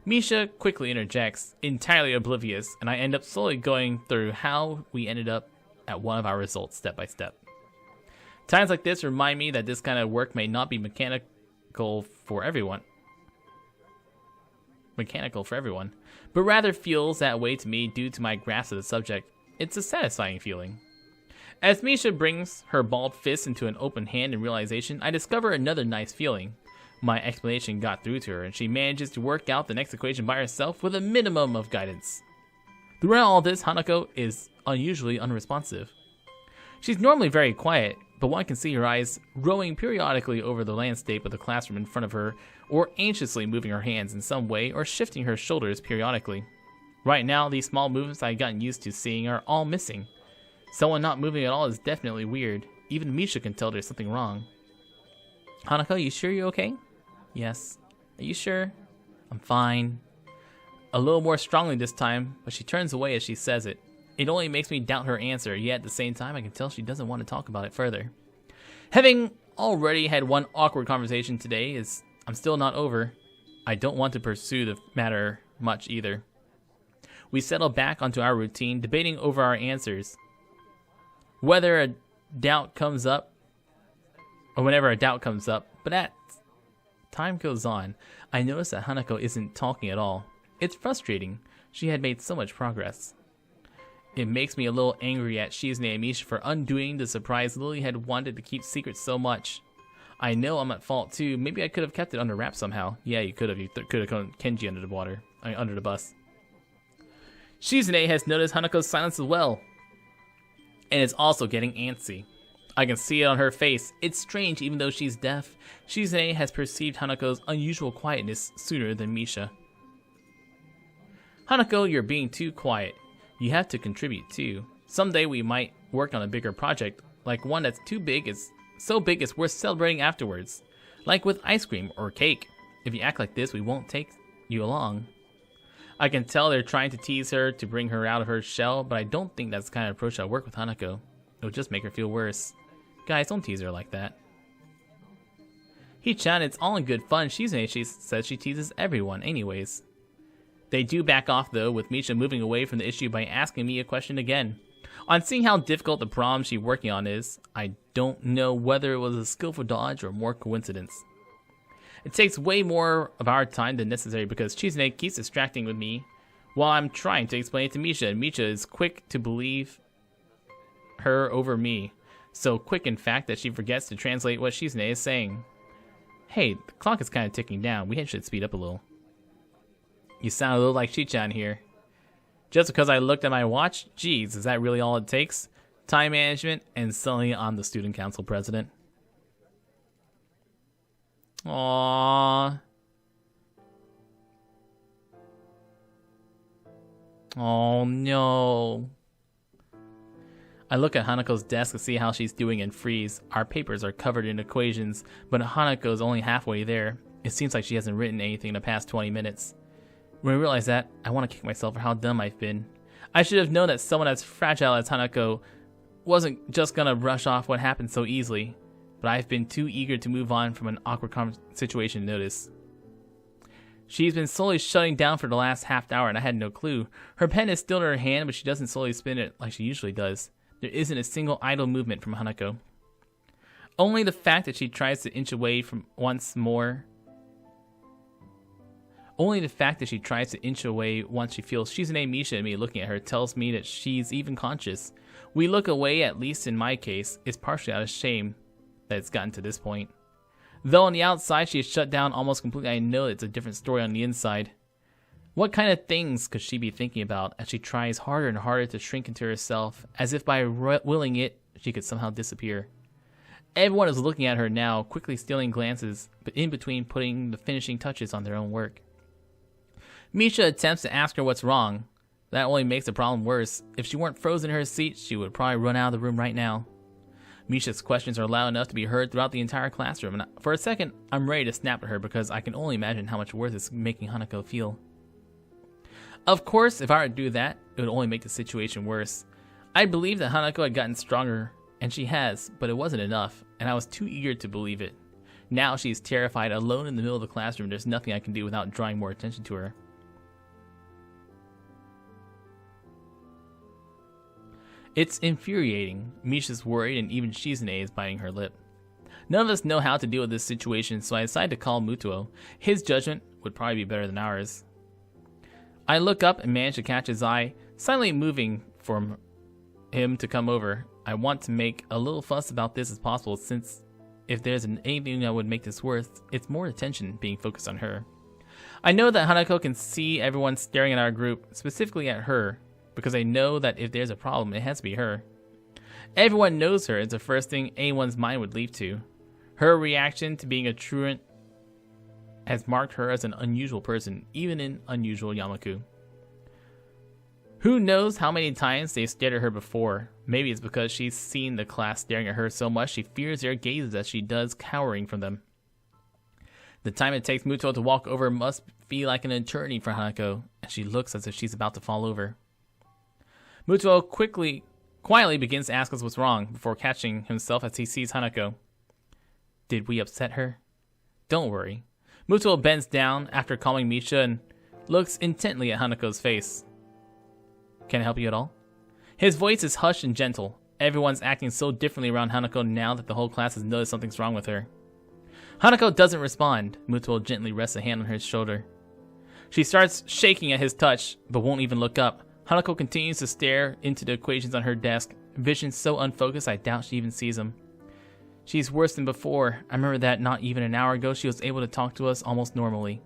Misha quickly interjects, entirely oblivious, and I end up slowly going through how we ended up at one of our results step by step. Times like this remind me that this kind of work may not be mechanical for everyone. mechanical for everyone, but rather feels that way to me due to my grasp of the subject. It's a satisfying feeling. As Misha brings her balled fist into an open hand in realization, I discover another nice feeling. My explanation got through to her, and she manages to work out the next equation by herself with a minimum of guidance. Throughout all this, Hanako is unusually unresponsive. She's normally very quiet, but one can see her eyes roving periodically over the landscape of the classroom in front of her, or anxiously moving her hands in some way, or shifting her shoulders periodically. Right now, these small movements I've gotten used to seeing are all missing. Someone not moving at all is definitely weird. Even Misha can tell there's something wrong. Hanako, you sure you're okay? Yes. Are you sure? I'm fine. A little more strongly this time, but she turns away as she says it. It only makes me doubt her answer, yet at the same time I can tell she doesn't want to talk about it further. Having already had one awkward conversation today, I'm still not over. I don't want to pursue the matter much either. We settle back onto our routine, debating over our answers. Whenever a doubt comes up, but as time goes on, I notice that Hanako isn't talking at all. It's frustrating. She had made so much progress. It makes me a little angry at Shizune and Misha for undoing the surprise Lily had wanted to keep secret so much. I know I'm at fault too. Maybe I could have kept it under wraps somehow. Yeah, you could have. You could have thrown Kenji under the bus. Shizune has noticed Hanako's silence as well, and is also getting antsy. I can see it on her face. It's strange, even though she's deaf. Shizune has perceived Hanako's unusual quietness sooner than Misha. Hanako, you're being too quiet. You have to contribute too. Someday we might work on a bigger project, like one that's so big it's worth celebrating afterwards. Like with ice cream or cake. If you act like this, we won't take you along. I can tell they're trying to tease her to bring her out of her shell, but I don't think that's the kind of approach that'll work with Hanako. It'll just make her feel worse. Guys, don't tease her like that. Hee-chan, it's all in good fun. She says she teases everyone anyways. They do back off though, with Misha moving away from the issue by asking me a question again. On seeing how difficult the problem she's working on is, I don't know whether it was a skillful dodge or more coincidence. It takes way more of our time than necessary because Chizune keeps distracting with me while I'm trying to explain it to Misha, and Misha is quick to believe her over me. So quick, in fact, that she forgets to translate what Chizune is saying. Hey, the clock is kind of ticking down. We should speed up a little. You sound a little like Shi-chan here. Just because I looked at my watch? Geez, is that really all it takes? Time management, and suddenly I'm the student council president. Aww. Oh no. I look at Hanako's desk to see how she's doing and freeze. Our papers are covered in equations, but Hanako's only halfway there. It seems like she hasn't written anything in the past 20 minutes. When I realize that, I want to kick myself for how dumb I've been. I should have known that someone as fragile as Hanako wasn't just gonna brush off what happened so easily, but I've been too eager to move on from an awkward situation to notice. She's been slowly shutting down for the last half hour and I had no clue. Her pen is still in her hand, but she doesn't slowly spin it like she usually does. There isn't a single idle movement from Hanako. Only the fact that she tries to inch away once she feels Shizune, Misha, and me looking at her tells me that she's even conscious. We look away, at least in my case, it's partially out of shame that it's gotten to this point. Though on the outside she is shut down almost completely, I know it's a different story on the inside. What kind of things could she be thinking about as she tries harder and harder to shrink into herself, as if by willing it, she could somehow disappear? Everyone is looking at her now, quickly stealing glances, but in between putting the finishing touches on their own work. Misha attempts to ask her what's wrong. That only makes the problem worse. If she weren't frozen in her seat, she would probably run out of the room right now. Misha's questions are loud enough to be heard throughout the entire classroom, and for a second, I'm ready to snap at her because I can only imagine how much worse it's making Hanako feel. Of course, if I were to do that, it would only make the situation worse. I believed that Hanako had gotten stronger, and she has, but it wasn't enough, and I was too eager to believe it. Now she's terrified, alone in the middle of the classroom. There's nothing I can do without drawing more attention to her. It's infuriating. Misha's worried, and even Shizune is biting her lip. None of us know how to deal with this situation, so I decided to call Mutuo. His judgment would probably be better than ours. I look up and manage to catch his eye, silently moving for him to come over. I want to make a little fuss about this as possible, since if there's anything that would make this worse, it's more attention being focused on her. I know that Hanako can see everyone staring at our group, specifically at her, because I know that if there's a problem, it has to be her. Everyone knows her is the first thing anyone's mind would leap to. Her reaction to being a truant has marked her as an unusual person, even in unusual Yamaku. Who knows how many times they've stared at her before. Maybe it's because she's seen the class staring at her so much she fears their gazes as she does, cowering from them. The time it takes Muto to walk over must feel like an eternity for Hanako, and she looks as if she's about to fall over. Muto quietly begins to ask us what's wrong, before catching himself as he sees Hanako. Did we upset her? Don't worry. Muto bends down after calming Misha and looks intently at Hanako's face. Can I help you at all? His voice is hushed and gentle. Everyone's acting so differently around Hanako now that the whole class has noticed something's wrong with her. Hanako doesn't respond. Muto gently rests a hand on her shoulder. She starts shaking at his touch, but won't even look up. Hanako continues to stare into the equations on her desk, vision so unfocused I doubt she even sees them. She's worse than before. I remember that not even an hour ago she was able to talk to us almost normally.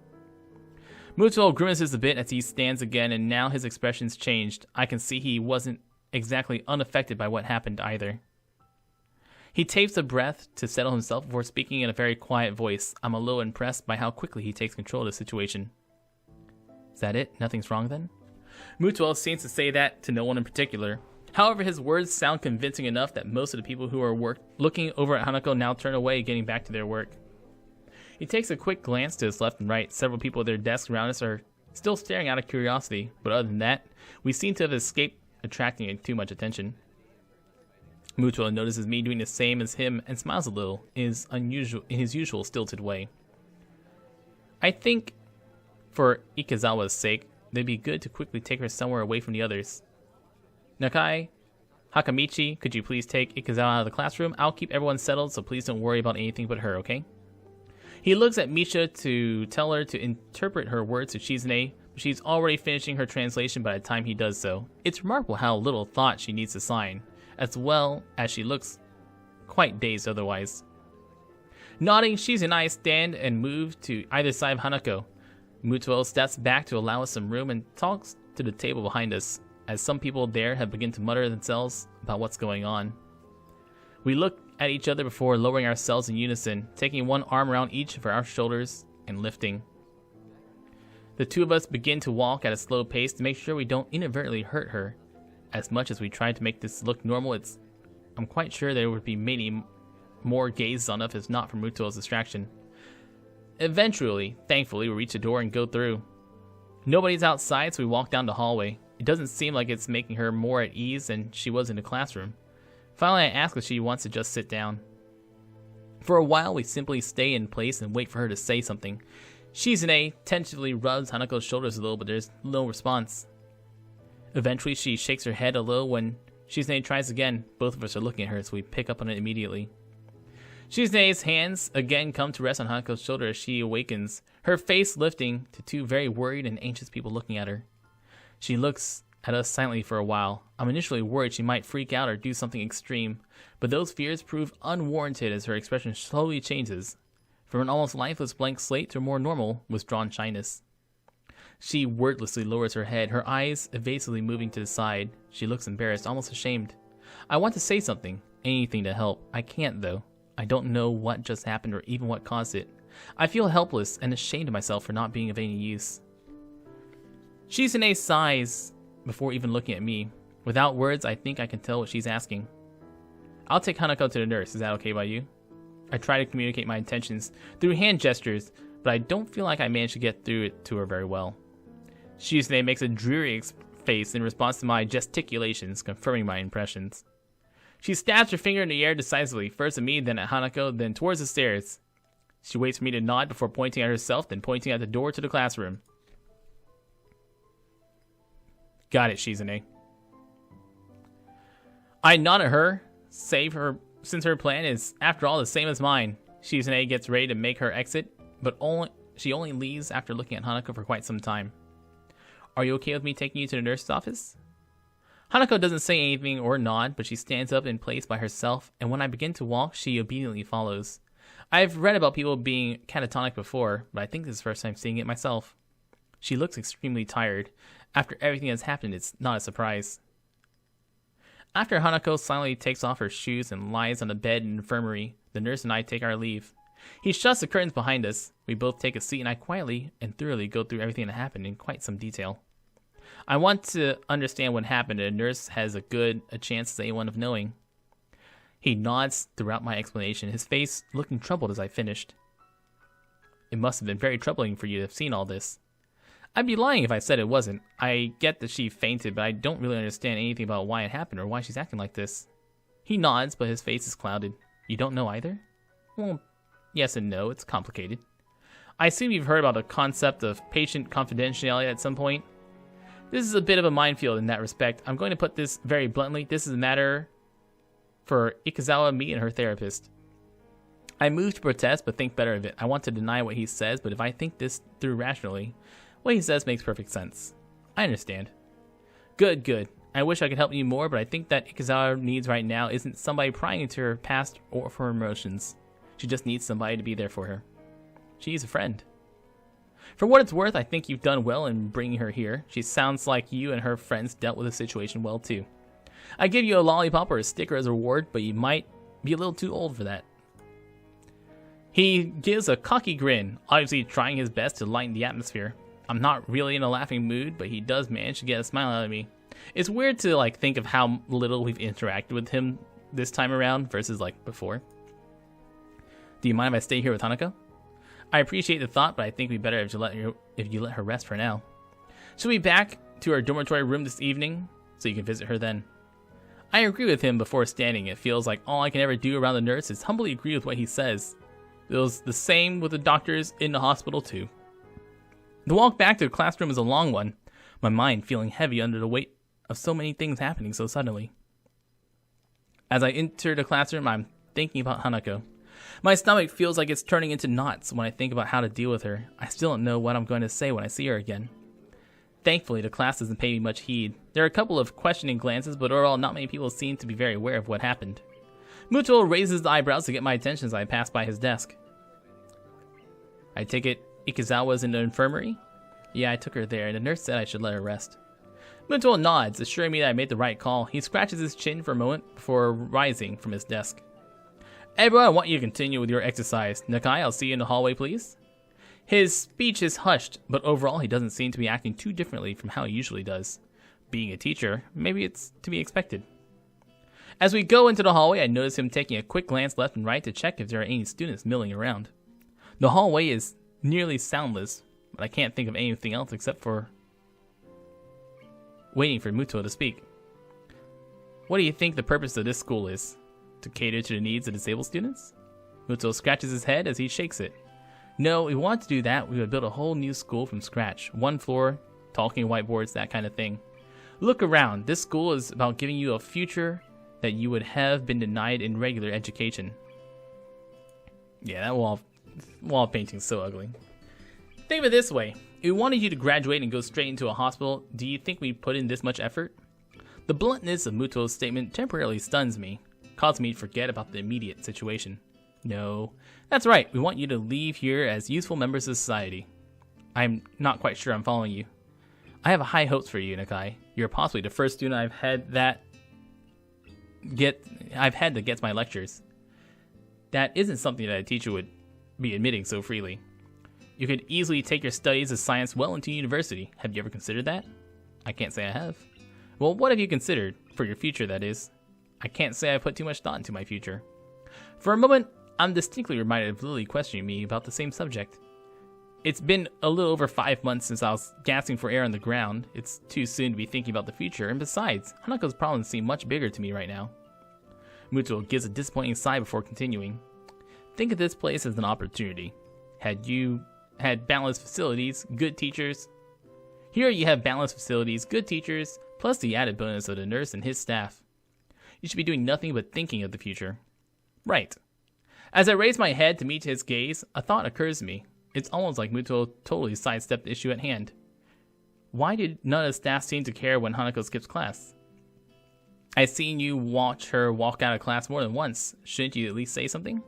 Muto grimaces a bit as he stands again, and now his expression's changed. I can see he wasn't exactly unaffected by what happened either. He takes a breath to settle himself before speaking in a very quiet voice. I'm a little impressed by how quickly he takes control of the situation. Is that it? Nothing's wrong then? Muto seems to say that to no one in particular. However, his words sound convincing enough that most of the people who are looking over at Hanako now turn away, getting back to their work. He takes a quick glance to his left and right. Several people at their desks around us are still staring out of curiosity, but other than that, we seem to have escaped attracting too much attention. Muto notices me doing the same as him and smiles a little in his usual stilted way. I think, for Ikezawa's sake, it'd be good to quickly take her somewhere away from the others. Nakai, Hakamichi, could you please take Ikezawa out of the classroom? I'll keep everyone settled, so please don't worry about anything but her, okay? He looks at Misha to tell her to interpret her words to Chizune, but she's already finishing her translation by the time he does so. It's remarkable how little thought she needs to sign, as well as she looks quite dazed otherwise. Nodding, Shizune and I stand and move to either side of Hanako. Muto steps back to allow us some room and talks to the table behind us, as some people there have begun to mutter themselves about what's going on. We look at each other before lowering ourselves in unison, taking one arm around each of our shoulders and lifting. The two of us begin to walk at a slow pace to make sure we don't inadvertently hurt her. As much as we try to make this look normal, I'm quite sure there would be many more gazes on us if not for Muto's distraction. Eventually, thankfully, we reach the door and go through. Nobody's outside, so we walk down the hallway. It doesn't seem like it's making her more at ease than she was in the classroom. Finally, I ask if she wants to just sit down. For a while, we simply stay in place and wait for her to say something. Shizune tentatively rubs Hanako's shoulders a little, but there's no response. Eventually, she shakes her head a little when Shizune tries again. Both of us are looking at her, so we pick up on it immediately. Shizune's hands again come to rest on Hanako's shoulder as she awakens, her face lifting to two very worried and anxious people looking at her. She looks at us silently for a while. I'm initially worried she might freak out or do something extreme, but those fears prove unwarranted as her expression slowly changes, from an almost lifeless blank slate to a more normal, withdrawn shyness. She wordlessly lowers her head, her eyes evasively moving to the side. She looks embarrassed, almost ashamed. I want to say something, anything to help. I can't, though. I don't know what just happened or even what caused it. I feel helpless and ashamed of myself for not being of any use. Shizune sighs before even looking at me. Without words, I think I can tell what she's asking. I'll take Hanako to the nurse. Is that okay by you? I try to communicate my intentions through hand gestures, but I don't feel like I managed to get through it to her very well. Shizune makes a dreary face in response to my gesticulations, confirming my impressions. She stabs her finger in the air decisively, first at me, then at Hanako, then towards the stairs. She waits for me to nod before pointing at herself, then pointing at the door to the classroom. Got it, Shizune. I nod at her, since her plan is, after all, the same as mine. Shizune gets ready to make her exit, but she only leaves after looking at Hanako for quite some time. Are you okay with me taking you to the nurse's office? Hanako doesn't say anything or nod, but she stands up in place by herself, and when I begin to walk, she obediently follows. I've read about people being catatonic before, but I think this is the first time seeing it myself. She looks extremely tired. After everything that's happened, it's not a surprise. After Hanako silently takes off her shoes and lies on the bed in the infirmary, the nurse and I take our leave. He shuts the curtains behind us. We both take a seat and I quietly and thoroughly go through everything that happened in quite some detail. I want to understand what happened, and the nurse has a chance as anyone of knowing. He nods throughout my explanation, his face looking troubled as I finished. It must have been very troubling for you to have seen all this. I'd be lying if I said it wasn't. I get that she fainted, but I don't really understand anything about why it happened or why she's acting like this. He nods, but his face is clouded. You don't know either? Well, yes and no. It's complicated. I assume you've heard about the concept of patient confidentiality at some point. This is a bit of a minefield in that respect. I'm going to put this very bluntly. This is a matter for Ikazawa, me, and her therapist. I move to protest, but think better of it. I want to deny what he says, but if I think this through rationally, what he says makes perfect sense. I understand. Good. I wish I could help you more, but I think that Ikazawa needs right now isn't somebody prying into her past or for her emotions. She just needs somebody to be there for her. She needs a friend. For what it's worth, I think you've done well in bringing her here. She sounds like you and her friends dealt with the situation well too. I give you a lollipop or a sticker as a reward, but you might be a little too old for that. He gives a cocky grin, obviously trying his best to lighten the atmosphere. I'm not really in a laughing mood, but he does manage to get a smile out of me. It's weird to think of how little we've interacted with him this time around versus before. Do you mind if I stay here with Hanako? I appreciate the thought, but I think we better if you let her rest for now. She'll be back to her dormitory room this evening, so you can visit her then. I agree with him before standing. It feels like all I can ever do around the nurse is humbly agree with what he says. It feels the same with the doctors in the hospital too. The walk back to the classroom is a long one, my mind feeling heavy under the weight of so many things happening so suddenly. As I enter the classroom, I'm thinking about Hanako. My stomach feels like it's turning into knots when I think about how to deal with her. I still don't know what I'm going to say when I see her again. Thankfully, the class doesn't pay me much heed. There are a couple of questioning glances, but overall, not many people seem to be very aware of what happened. Muto raises the eyebrows to get my attention as I pass by his desk. I take it Ikazawa's in the infirmary? Yeah, I took her there, and the nurse said I should let her rest. Muto nods, assuring me that I made the right call. He scratches his chin for a moment before rising from his desk. Everyone, I want you to continue with your exercise. Nakai, I'll see you in the hallway, please. His speech is hushed, but overall he doesn't seem to be acting too differently from how he usually does. Being a teacher, maybe it's to be expected. As we go into the hallway, I notice him taking a quick glance left and right to check if there are any students milling around. The hallway is nearly soundless, but I can't think of anything else except for waiting for Muto to speak. What do you think the purpose of this school is? To cater to the needs of disabled students? Muto scratches his head as he shakes it. No, if we want to do that, we would build a whole new school from scratch. One floor, talking whiteboards, that kind of thing. Look around. This school is about giving you a future that you would have been denied in regular education. Yeah, that wall painting's so ugly. Think of it this way. If we wanted you to graduate and go straight into a hospital, do you think we put in this much effort? The bluntness of Muto's statement temporarily stuns me, causing me to forget about the immediate situation. No, that's right. We want you to leave here as useful members of society. I'm not quite sure I'm following you. I have high hopes for you, Nakai. You're possibly the first student I've had that gets my lectures. That isn't something that a teacher would be admitting so freely. You could easily take your studies of science well into university. Have you ever considered that? I can't say I have. Well, what have you considered? For your future, that is. I can't say I put too much thought into my future. For a moment, I'm distinctly reminded of Lily questioning me about the same subject. It's been a little over 5 months since I was gasping for air on the ground. It's too soon to be thinking about the future, and besides, Hanako's problems seem much bigger to me right now. Muto gives a disappointing sigh before continuing. Think of this place as an opportunity. Had you had balanced facilities, good teachers. Here you have balanced facilities, good teachers, plus the added bonus of the nurse and his staff. You should be doing nothing but thinking of the future. Right. As I raise my head to meet his gaze, a thought occurs to me. It's almost like Muto totally sidestepped the issue at hand. why did none of the staff seem to care when Hanako skips class? I've seen you watch her walk out of class more than once. Shouldn't you at least say something?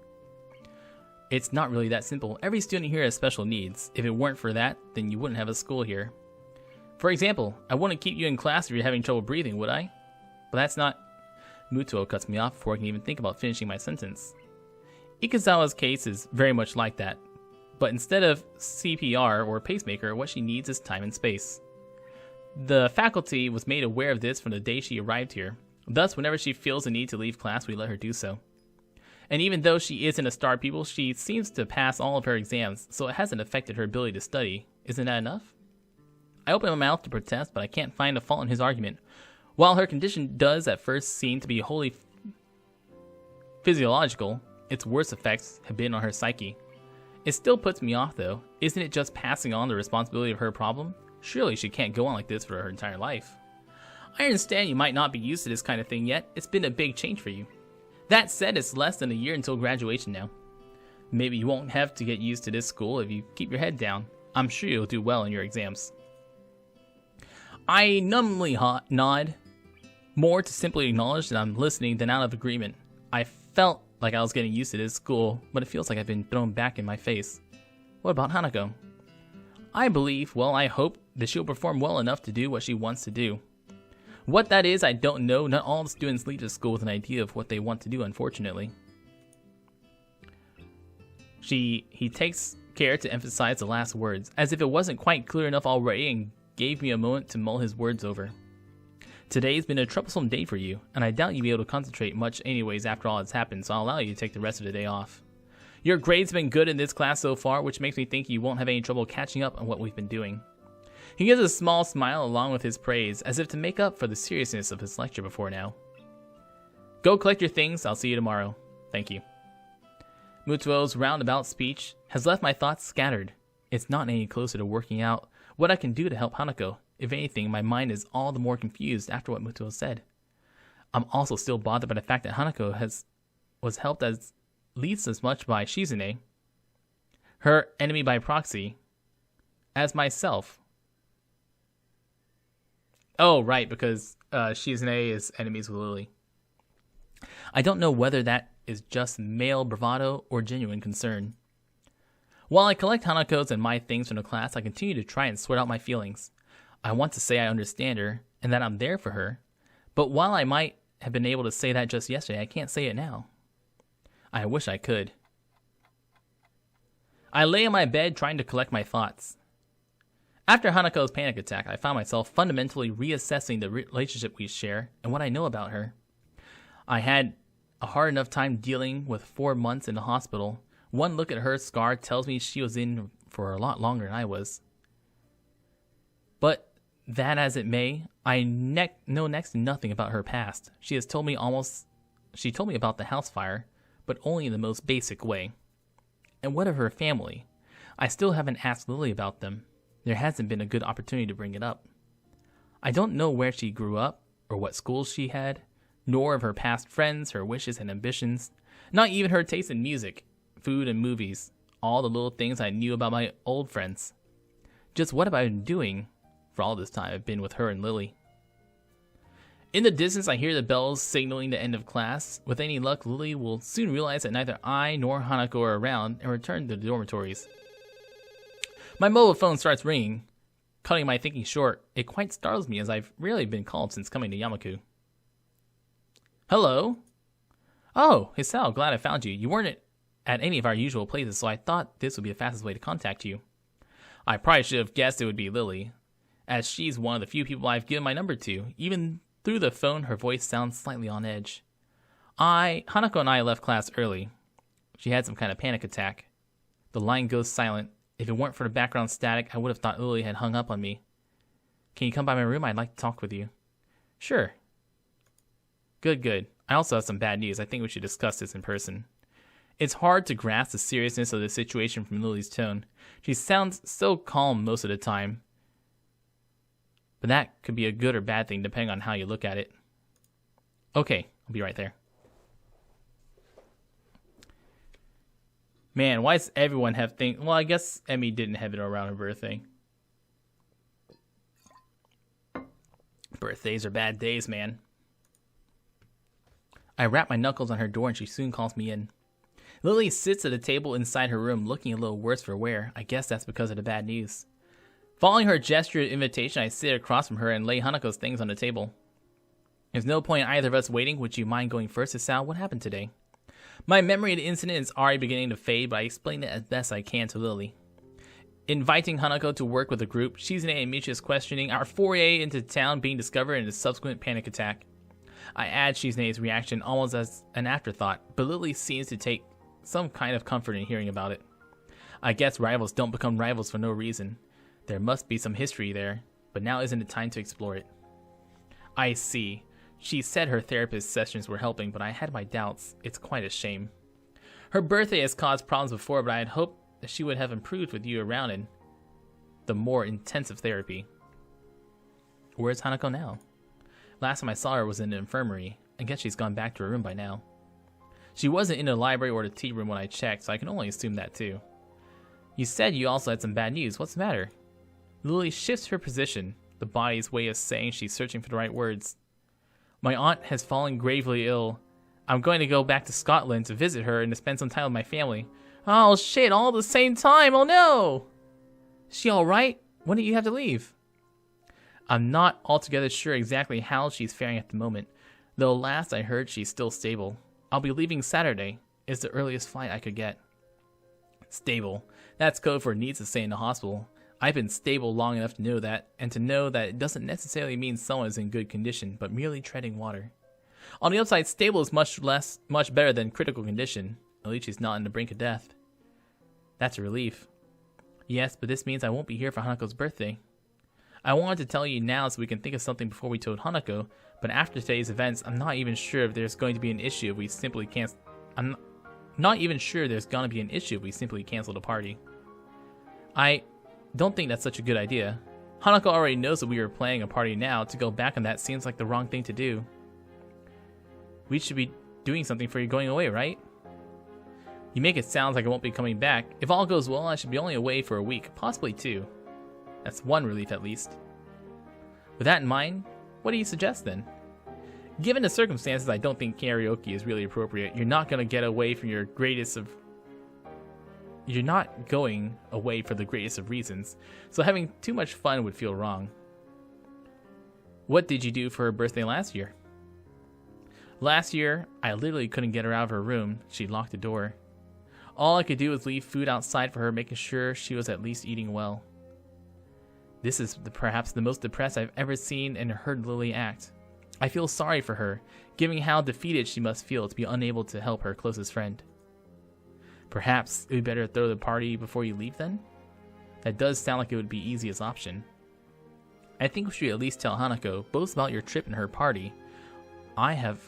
It's not really that simple. Every student here has special needs. If it weren't for that, then you wouldn't have a school here. For example, I wouldn't keep you in class if you're having trouble breathing, would I? But that's not... Mutuo cuts me off before I can even think about finishing my sentence. Ikazawa's case is very much like that. But instead of CPR or pacemaker, what she needs is time and space. The faculty was made aware of this from the day she arrived here. Thus, whenever she feels the need to leave class, we let her do so. And even though she isn't a star pupil, she seems to pass all of her exams, so it hasn't affected her ability to study. Isn't that enough? I open my mouth to protest, but I can't find a fault in his argument. While her condition does at first seem to be wholly physiological, its worst effects have been on her psyche. It still puts me off, though. Isn't it just passing on the responsibility of her problem? Surely she can't go on like this for her entire life. I understand you might not be used to this kind of thing yet. It's been a big change for you. That said, it's less than a year until graduation now. Maybe you won't have to get used to this school if you keep your head down. I'm sure you'll do well in your exams. I numbly nod, more to simply acknowledge that I'm listening than out of agreement. I felt like I was getting used to this school, but it feels like I've been thrown back in my face. What about Hanako? I believe, well, I hope that she'll perform well enough to do what she wants to do. What that is, I don't know. Not all the students leave the school with an idea of what they want to do, unfortunately. He takes care to emphasize the last words, as if it wasn't quite clear enough already, and gave me a moment to mull his words over. Today's been a troublesome day for you, and I doubt you'll be able to concentrate much anyways after all that's happened, so I'll allow you to take the rest of the day off. Your grades have been good in this class so far, which makes me think you won't have any trouble catching up on what we've been doing. He gives a small smile along with his praise, as if to make up for the seriousness of his lecture before now. Go collect your things, I'll see you tomorrow. Thank you. Mutuo's roundabout speech has left my thoughts scattered. It's not any closer to working out what I can do to help Hanako. If anything, my mind is all the more confused after what Mutuo said. I'm also still bothered by the fact that Hanako was helped at least as much by Shizune, her enemy by proxy, as myself. Oh, right, because Shizune is enemies with Lily. I don't know whether that is just male bravado or genuine concern. While I collect Hanako's and my things from the class, I continue to try and sort out my feelings. I want to say I understand her and that I'm there for her, but while I might have been able to say that just yesterday, I can't say it now. I wish I could. I lay in my bed trying to collect my thoughts. After Hanako's panic attack, I found myself fundamentally reassessing the relationship we share and what I know about her. I had a hard enough time dealing with 4 months in the hospital. One look at her scar tells me she was in for a lot longer than I was. But that as it may, I know next to nothing about her past. She told me about the house fire, but only in the most basic way. And what of her family? I still haven't asked Lily about them. There hasn't been a good opportunity to bring it up. I don't know where she grew up, or what schools she had, nor of her past friends, her wishes and ambitions, not even her taste in music, food and movies, all the little things I knew about my old friends. Just what have I been doing for all this time I've been with her and Lily? In the distance, I hear the bells signaling the end of class. With any luck, Lily will soon realize that neither I nor Hanako are around and return to the dormitories. My mobile phone starts ringing, cutting my thinking short. It quite startles me, as I've rarely been called since coming to Yamaku. Hello? Oh, Hisao, glad I found you. You weren't at any of our usual places, so I thought this would be the fastest way to contact you. I probably should have guessed it would be Lily, as she's one of the few people I've given my number to. Even through the phone, her voice sounds slightly on edge. Hanako and I left class early. She had some kind of panic attack. The line goes silent. If it weren't for the background static, I would have thought Lily had hung up on me. Can you come by my room? I'd like to talk with you. Sure. Good. I also have some bad news. I think we should discuss this in person. It's hard to grasp the seriousness of the situation from Lily's tone. She sounds so calm most of the time. But that could be a good or bad thing depending on how you look at it. Okay, I'll be right there. Man, why does everyone have things? Well, I guess Emmy didn't have it around her birthday. Birthdays are bad days, man. I wrap my knuckles on her door and she soon calls me in. Lily sits at a table inside her room looking a little worse for wear. I guess that's because of the bad news. Following her gesture of invitation, I sit across from her and lay Hanako's things on the table. There's no point in either of us waiting. Would you mind going first, Isao? What happened today? My memory of the incident is already beginning to fade, but I explain it as best I can to Lily. Inviting Hanako to work with the group, Shizune and Michi's questioning, our foray into town being discovered, and a subsequent panic attack. I add Shizune's reaction almost as an afterthought, but Lily seems to take some kind of comfort in hearing about it. I guess rivals don't become rivals for no reason. There must be some history there, but now isn't the time to explore it. I see. She said her therapist sessions were helping, but I had my doubts. It's quite a shame. Her birthday has caused problems before, but I had hoped that she would have improved with you around in the more intensive therapy. Where's Hanako now? Last time I saw her was in the infirmary. I guess she's gone back to her room by now. She wasn't in the library or the tea room when I checked, so I can only assume that too. You said you also had some bad news. What's the matter? Lily shifts her position, the body's way of saying she's searching for the right words. My aunt has fallen gravely ill. I'm going to go back to Scotland to visit her and to spend some time with my family. Oh shit, all at the same time, oh no! Is she alright? When did you have to leave? I'm not altogether sure exactly how she's faring at the moment, though last I heard she's still stable. I'll be leaving Saturday. It's the earliest flight I could get. Stable. That's code for needs to stay in the hospital. I've been stable long enough to know that, and to know that it doesn't necessarily mean someone is in good condition, but merely treading water. On the upside, stable is much better than critical condition. At least she's not on the brink of death. That's a relief. Yes, but this means I won't be here for Hanako's birthday. I wanted to tell you now so we can think of something before we told Hanako, but after today's events, I'm not even sure if there's going to be an issue if we simply cancel. I'm not even sure there's gonna be an issue if we simply cancel the party. I don't think that's such a good idea. Hanako already knows that we are planning a party now. To go back on that seems like the wrong thing to do. We should be doing something for you going away, right? You make it sound like I won't be coming back. If all goes well, I should be only away for a week, possibly 2. That's one relief at least. With that in mind, what do you suggest then? Given the circumstances, I don't think karaoke is really appropriate. You're not going for the greatest of reasons, so having too much fun would feel wrong. What did you do for her birthday last year? Last year, I literally couldn't get her out of her room. She locked the door. All I could do was leave food outside for her, making sure she was at least eating well. This is perhaps the most depressed I've ever seen and heard Lily act. I feel sorry for her, given how defeated she must feel to be unable to help her closest friend. Perhaps it would be better to throw the party before you leave then? That does sound like it would be easiest option. I think we should at least tell Hanako both about your trip and her party. I have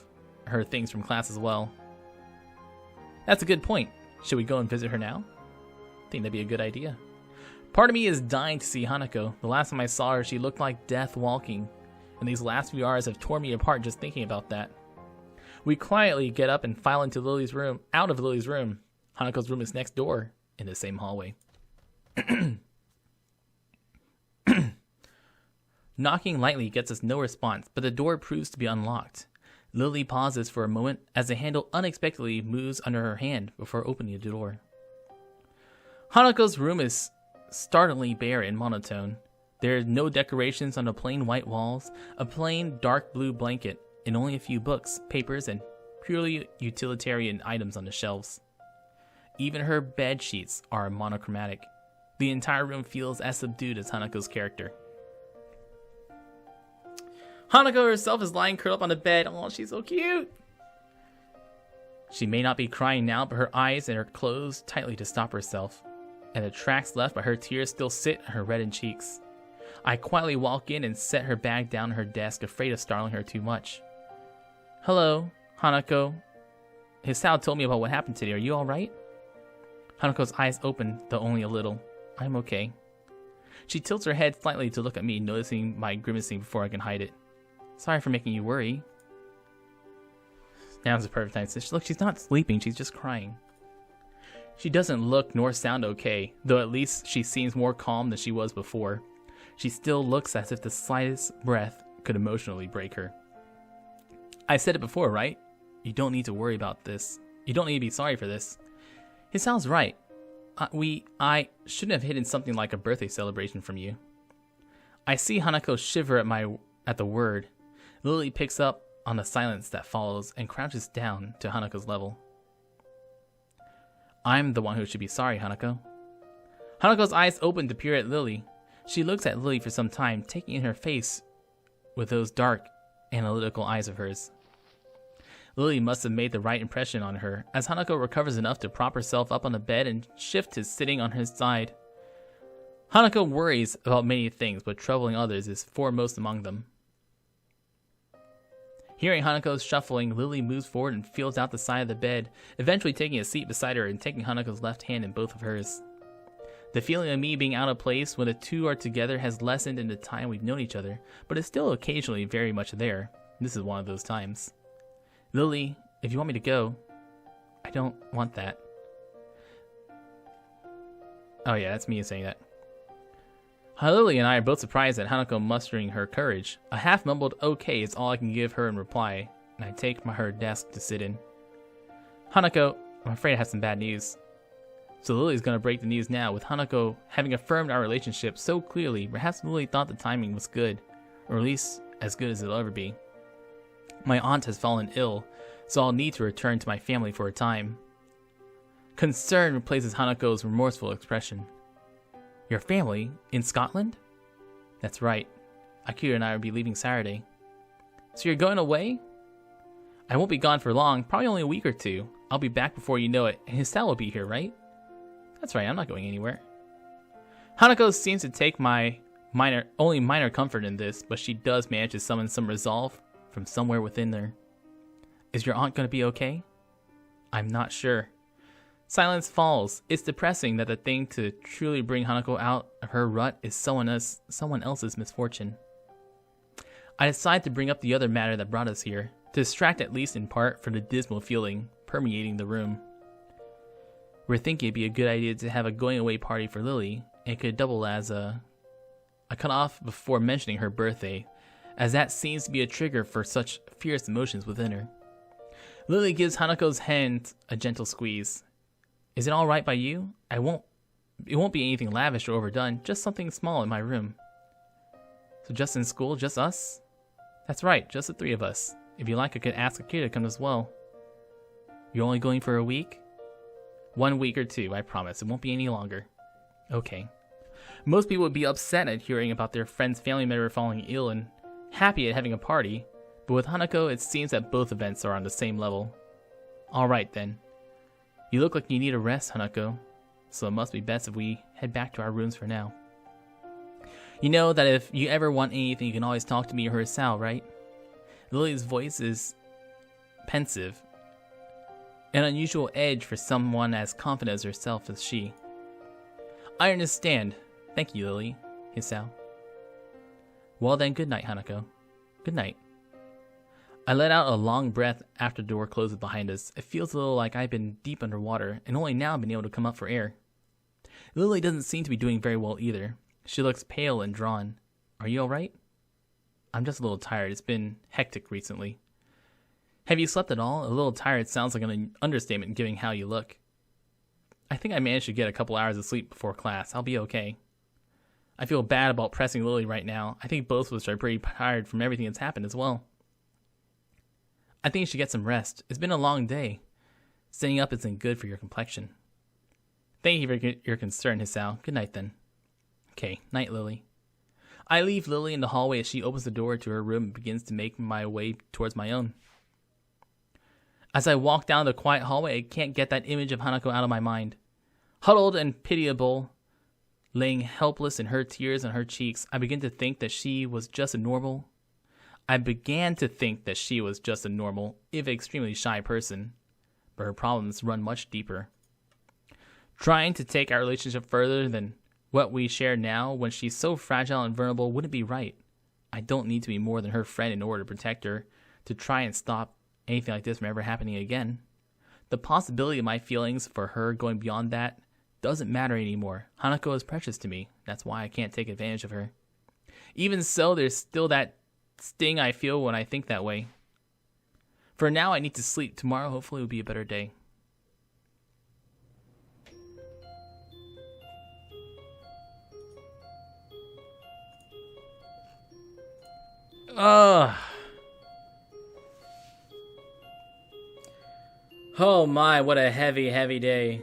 heard things from class as well. That's a good point. Should we go and visit her now? I think that'd be a good idea. Part of me is dying to see Hanako. The last time I saw her, she looked like death walking. And these last few hours have torn me apart just thinking about that. We quietly get up and file into Lily's room, out of Lily's room. Hanako's room is next door, in the same hallway. Knocking lightly gets us no response, but the door proves to be unlocked. Lily pauses for a moment as the handle unexpectedly moves under her hand before opening the door. Hanako's room is startlingly bare and monotone. There are no decorations on the plain white walls, a plain dark blue blanket, and only a few books, papers, and purely utilitarian items on the shelves. Even her bed sheets are monochromatic. The entire room feels as subdued as Hanako's character. Hanako herself is lying curled up on the bed. Oh, she's so cute! She may not be crying now, but her eyes are closed tightly to stop herself, and the tracks left by her tears still sit on her reddened cheeks. I quietly walk in and set her bag down on her desk, afraid of startling her too much. Hello, Hanako. Hisao told me about what happened today. Are you alright? Hanako's eyes open, though only a little. I'm okay. She tilts her head slightly to look at me, noticing my grimacing before I can hide it. Sorry for making you worry. Now's the perfect time to say, look, she's not sleeping, she's just crying. She doesn't look nor sound okay, though at least she seems more calm than she was before. She still looks as if the slightest breath could emotionally break her. I said it before, right? You don't need to worry about this. You don't need to be sorry for this. Hisao's right. I shouldn't have hidden something like a birthday celebration from you. I see Hanako shiver at the word. Lily picks up on the silence that follows and crouches down to Hanako's level. I'm the one who should be sorry, Hanako. Hanako's eyes open to peer at Lily. She looks at Lily for some time, taking in her face with those dark, analytical eyes of hers. Lily must have made the right impression on her, as Hanako recovers enough to prop herself up on the bed and shift to sitting on his side. Hanako worries about many things, but troubling others is foremost among them. Hearing Hanako's shuffling, Lily moves forward and feels out the side of the bed, eventually taking a seat beside her and taking Hanako's left hand in both of hers. The feeling of me being out of place when the two are together has lessened in the time we've known each other, but is still occasionally very much there. This is one of those times. Lily, if you want me to go, I don't want that. Oh yeah, that's me saying that. Lily and I are both surprised at Hanako mustering her courage. A half-mumbled okay is all I can give her in reply, and I take her desk to sit in. Hanako, I'm afraid I have some bad news. So Lily's gonna break the news now, with Hanako having affirmed our relationship so clearly. Perhaps Lily thought the timing was good, or at least as good as it'll ever be. My aunt has fallen ill, so I'll need to return to my family for a time. Concern replaces Hanako's remorseful expression. Your family? In Scotland? That's right. Akira and I will be leaving Saturday. So you're going away? I won't be gone for long, probably only a week or two. I'll be back before you know it, and Hisao will be here, right? That's right, I'm not going anywhere. Hanako seems to take my only minor comfort in this, but she does manage to summon some resolve from somewhere within her. Is your aunt going to be okay? I'm not sure. Silence falls. It's depressing that the thing to truly bring Hanako out of her rut is someone else's misfortune. I decide to bring up the other matter that brought us here, to distract at least in part from the dismal feeling permeating the room. We're thinking it'd be a good idea to have a going away party for Lily, and it could double as I cut off before mentioning her birthday, as that seems to be a trigger for such fierce emotions within her. Lily gives Hanako's hand a gentle squeeze. Is it all right by you? It won't be anything lavish or overdone, just something small in my room. So just in school, just us? That's right, just the three of us. If you like, I could ask Akira to come as well. You're only going for a week? 1 week or two, I promise. It won't be any longer. Okay. Most people would be upset at hearing about their friend's family member falling ill and happy at having a party, but with Hanako, it seems that both events are on the same level. Alright then. You look like you need a rest, Hanako, so it must be best if we head back to our rooms for now. You know that if you ever want anything, you can always talk to me or Hisao, right? Lily's voice is pensive, an unusual edge for someone as confident as herself as she. I understand. Thank you, Lily, Hisao. Well then, good night, Hanako. Good night. I let out a long breath after the door closes behind us. It feels a little like I've been deep underwater, and only now been able to come up for air. Lily doesn't seem to be doing very well either. She looks pale and drawn. Are you alright? I'm just a little tired. It's been hectic recently. Have you slept at all? A little tired sounds like an understatement given how you look. I think I managed to get a couple hours of sleep before class. I'll be okay. I feel bad about pressing Lily right now. I think both of us are pretty tired from everything that's happened as well. I think you should get some rest. It's been a long day. Staying up isn't good for your complexion. Thank you for your concern, Hisao. Good night then. Okay, night, Lily. I leave Lily in the hallway as she opens the door to her room and begins to make my way towards my own. As I walk down the quiet hallway, I can't get that image of Hanako out of my mind. Huddled and pitiable, laying helpless in her tears on her cheeks, I began to think that she was just a normal, if extremely shy person, but her problems run much deeper. Trying to take our relationship further than what we share now when she's so fragile and vulnerable wouldn't be right. I don't need to be more than her friend in order to protect her, to try and stop anything like this from ever happening again. The possibility of my feelings for her going beyond that doesn't matter anymore. Hanako is precious to me. That's why I can't take advantage of her. Even so, there's still that sting I feel when I think that way. For now, I need to sleep. Tomorrow, hopefully, will be a better day. Ugh. Oh my, what a heavy, heavy day.